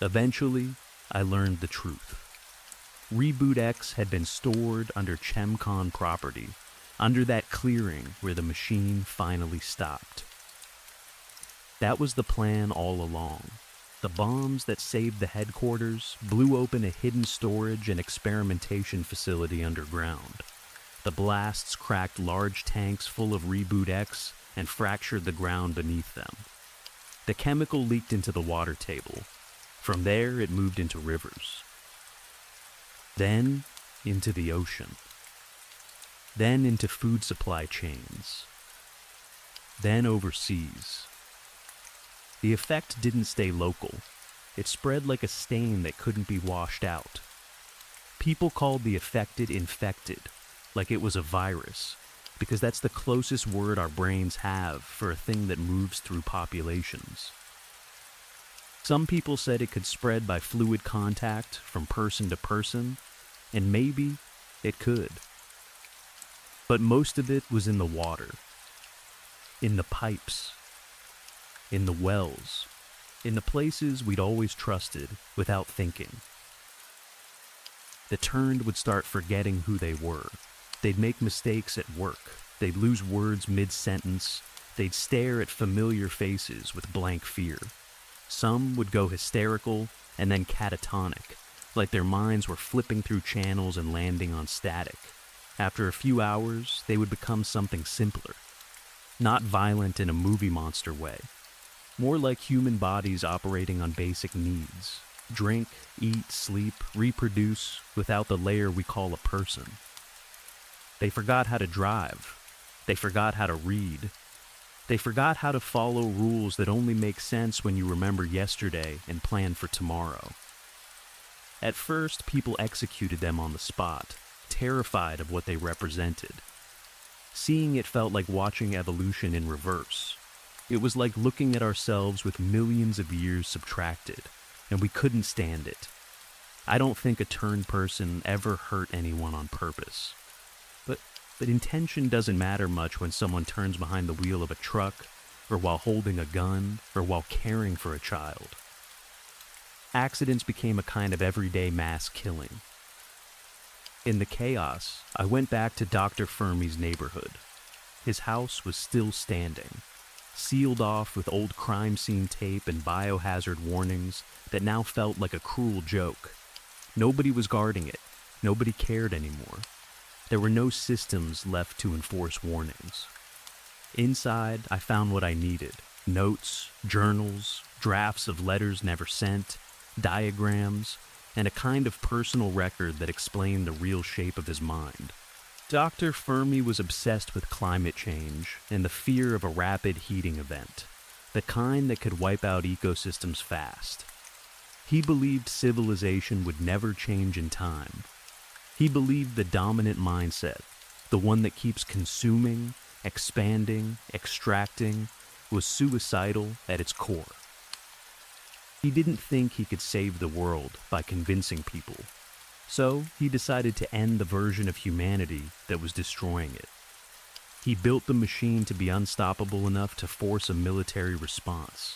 Eventually, I learned the truth. Reboot X had been stored under Chemcon property, under that clearing where the machine finally stopped. That was the plan all along. The bombs that saved the headquarters blew open a hidden storage and experimentation facility underground. The blasts cracked large tanks full of Reboot X and fractured the ground beneath them. The chemical leaked into the water table. From there, it moved into rivers. Then, into the ocean. Then into food supply chains. Then overseas. The effect didn't stay local. It spread like a stain that couldn't be washed out. People called the affected infected, like it was a virus, because that's the closest word our brains have for a thing that moves through populations. Some people said it could spread by fluid contact from person to person, and maybe it could. But most of it was in the water, in the pipes, in the wells, in the places we'd always trusted without thinking. The turned would start forgetting who they were. They'd make mistakes at work. They'd lose words mid-sentence. They'd stare at familiar faces with blank fear. Some would go hysterical and then catatonic, like their minds were flipping through channels and landing on static. After a few hours, they would become something simpler. Not violent in a movie monster way. More like human bodies operating on basic needs. Drink, eat, sleep, reproduce without the layer we call a person. They forgot how to drive. They forgot how to read. They forgot how to follow rules that only make sense when you remember yesterday and plan for tomorrow. At first, people executed them on the spot, terrified of what they represented. Seeing it felt like watching evolution in reverse. It was like looking at ourselves with millions of years subtracted, and we couldn't stand it. I don't think a turned person ever hurt anyone on purpose. But intention doesn't matter much when someone turns behind the wheel of a truck, or while holding a gun, or while caring for a child. Accidents became a kind of everyday mass killing. In the chaos, I went back to Dr. Fermi's neighborhood. His house was still standing. sealed off with old crime scene tape and biohazard warnings that now felt like a cruel joke. Nobody was guarding it. Nobody cared anymore. There were no systems left to enforce warnings. Inside, I found what I needed: notes, journals, drafts of letters never sent, diagrams, and a kind of personal record that explained the real shape of his mind. Dr. Fermi was obsessed with climate change and the fear of a rapid heating event, the kind that could wipe out ecosystems fast. He believed civilization would never change in time. He believed the dominant mindset, the one that keeps consuming, expanding, extracting, was suicidal at its core. He didn't think he could save the world by convincing people. So he decided to end the version of humanity that was destroying it. He built the machine to be unstoppable enough to force a military response.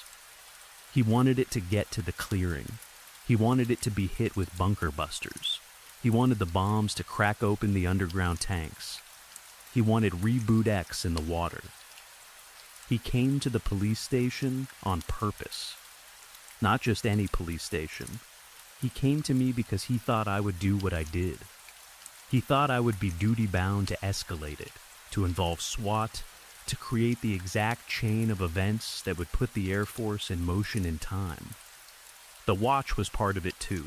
He wanted it to get to the clearing. He wanted it to be hit with bunker busters. He wanted the bombs to crack open the underground tanks. He wanted Reboot X in the water. He came to the police station on purpose. Not just any police station. He came to me because he thought I would do what I did. He thought I would be duty-bound to escalate it, to involve SWAT, to create the exact chain of events that would put the Air Force in motion in time. The watch was part of it too.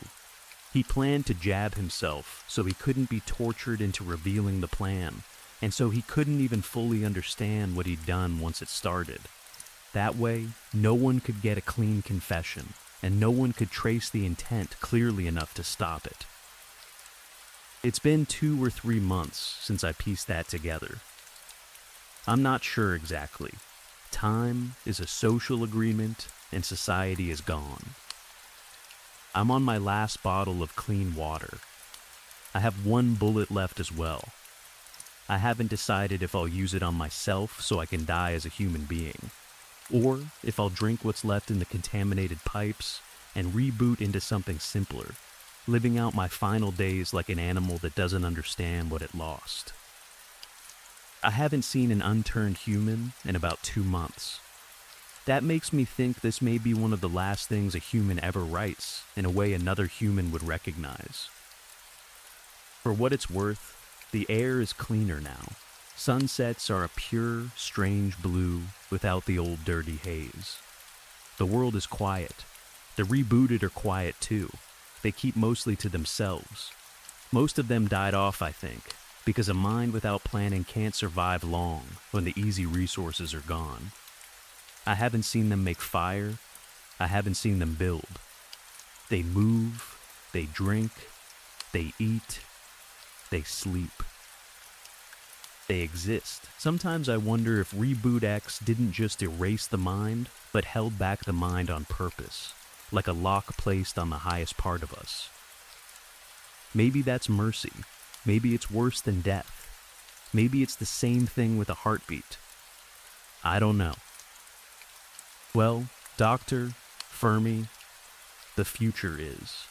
He planned to jab himself so he couldn't be tortured into revealing the plan, and so he couldn't even fully understand what he'd done once it started. That way, no one could get a clean confession, and no one could trace the intent clearly enough to stop it. It's been 2 or 3 months since I pieced that together. I'm not sure exactly. Time is a social agreement, and society is gone. I'm on my last bottle of clean water. I have 1 bullet left as well. I haven't decided if I'll use it on myself so I can die as a human being, or if I'll drink what's left in the contaminated pipes and reboot into something simpler, living out my final days like an animal that doesn't understand what it lost. I haven't seen an unturned human in about 2 months. That makes me think this may be one of the last things a human ever writes in a way another human would recognize. For what it's worth, the air is cleaner now. Sunsets are a pure, strange blue without the old dirty haze. The world is quiet. The rebooted are quiet too. They keep mostly to themselves. Most of them died off, I think, because a mind without planning can't survive long when the easy resources are gone. I haven't seen them make fire. I haven't seen them build. They move, they drink, they eat, they sleep. They exist. Sometimes I wonder if Reboot X didn't just erase the mind, but held back the mind on purpose, like a lock placed on the highest part of us. Maybe that's mercy. Maybe it's worse than death. Maybe it's the same thing with a heartbeat. I don't know. Well, Dr. Fermi, the future is.